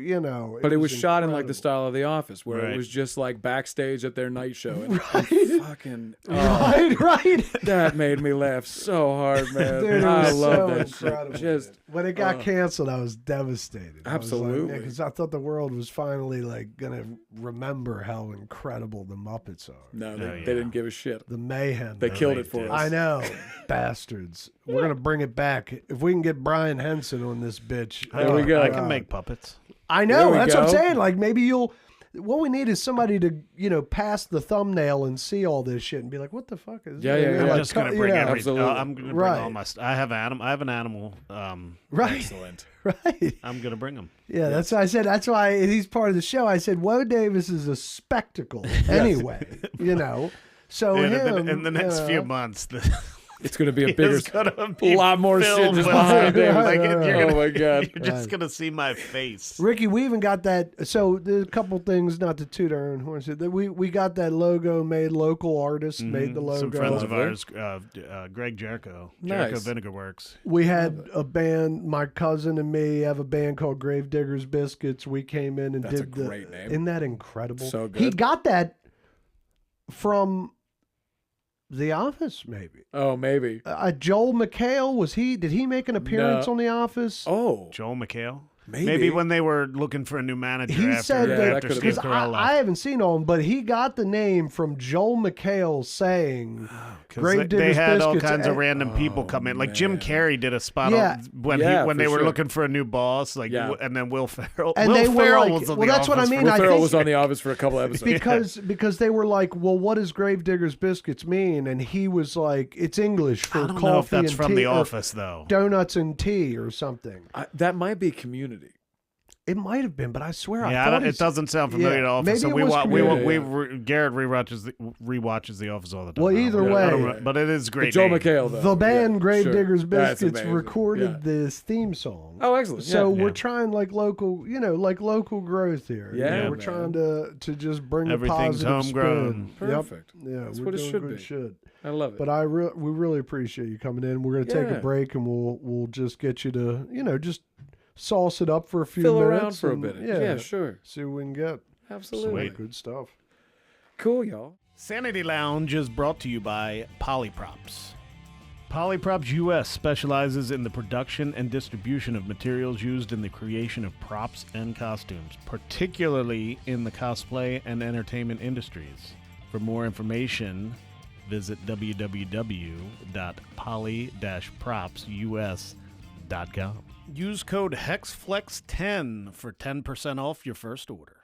But it was shot in like the incredible. style of The Office, where Right. it was just like backstage at their night show. And fucking, Right. that That made me laugh so hard, man. Dude, it I was love so that incredible. shit. Just When it got canceled, I was devastated. Absolutely. Because I thought the world was finally like gonna remember how incredible the Muppets are. no, Oh, yeah. they didn't give a shit. The mayhem. They killed they it for did. us. I know, bastards. We're gonna bring it back if we can get Brian Henson on this bitch. There we go. I can make puppets. I There know. we That's what I'm go. saying. Like maybe you'll. What we need is somebody to pass the thumbnail and see all this shit and be like, "What the fuck is?" Yeah, this? yeah, And yeah. I'm like, just gonna bring every. Absolutely. I'm gonna bring Right. all my. I have an animal. Right, Excellent. right. I'm gonna bring them. Yeah, that's what I said. That's why he's part of the show. I said, "Woe Davis is a spectacle." Anyway, So In the next you few know. months, It's going to be a bigger, it's gonna be a lot more shit filled just with- behind him. Right, Like, right, right. oh my god. You're just gonna see my face. Ricky, we even got that. So there's a couple things, not to toot our own horns. We got that logo made. Local artists made the logo. Some friends of Lovely. ours, Greg Jericho, Nice. Jericho Vinegar Works. We had a band. My cousin and me have a band called Gravediggers Biscuits. We came in and That's a did the. great name. Isn't that incredible? So good. He got that from The Office, maybe. Oh, maybe. Joel McHale, did he make an appearance No. on The Office? Oh, Joel McHale. maybe. When they were looking for a new manager He after, said Yeah, that that could've Steve because Carell I left. haven't seen him, but he got the name from Joel McHale saying 'Cause Grave they Diggers had all Biscuits, kinds of and- random people come in. Like Jim man. Carrey did a spot Yeah. on Yeah, when for they were sure. looking for a new boss. Like, Yeah. and then Will Ferrell. And Will they were Ferrell like- was on well, The that's what I Office mean. for- Will I Ferrell think- was on The Office for a couple episodes. because they were like, well, what does Grave Diggers Biscuits mean? And he was like, it's English for I don't coffee know if that's and from tea, The or Office though. donuts and tea or something. That might be Community. It might have been, but I swear I Yeah, thought it doesn't sound familiar yeah, at all. maybe So it we was Garrett rewatches The Office all the time. Well, I don't either know. I don't way- know, but it is a great. But Joel name. McHale, though. the band Yeah, Grave sure. Diggers That's Biscuits amazing. recorded Yeah. this theme song. Oh, excellent. So yeah. we're trying like local growth here. Yeah, we're man. trying to just bring Everything's a positive homegrown. spin. Yep. Perfect. Yeah, That's we're what it doing should good be. shit. I love it. But we really appreciate you coming in. We're gonna take Yeah. a break and we'll just get you to just sauce it up for a few Fill minutes. around for a and, bit. Yeah, Yeah, sure. See what we can get. Absolutely. Good stuff. Cool, y'all. Sanity Lounge is brought to you by Polyprops. Polyprops US specializes in the production and distribution of materials used in the creation of props and costumes, particularly in the cosplay and entertainment industries. For more information, visit www.poly-propsus.com. Use code HEXFLEX10 for 10% off your first order.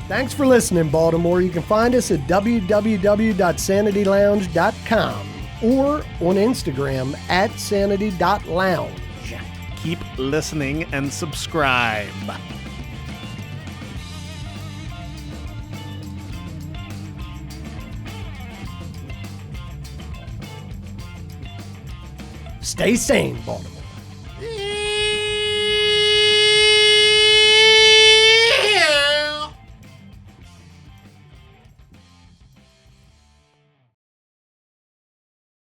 Thanks for listening, Baltimore. You can find us at www.sanitylounge.com or on Instagram at sanity.lounge. Keep listening and subscribe. Stay sane, Baltimore.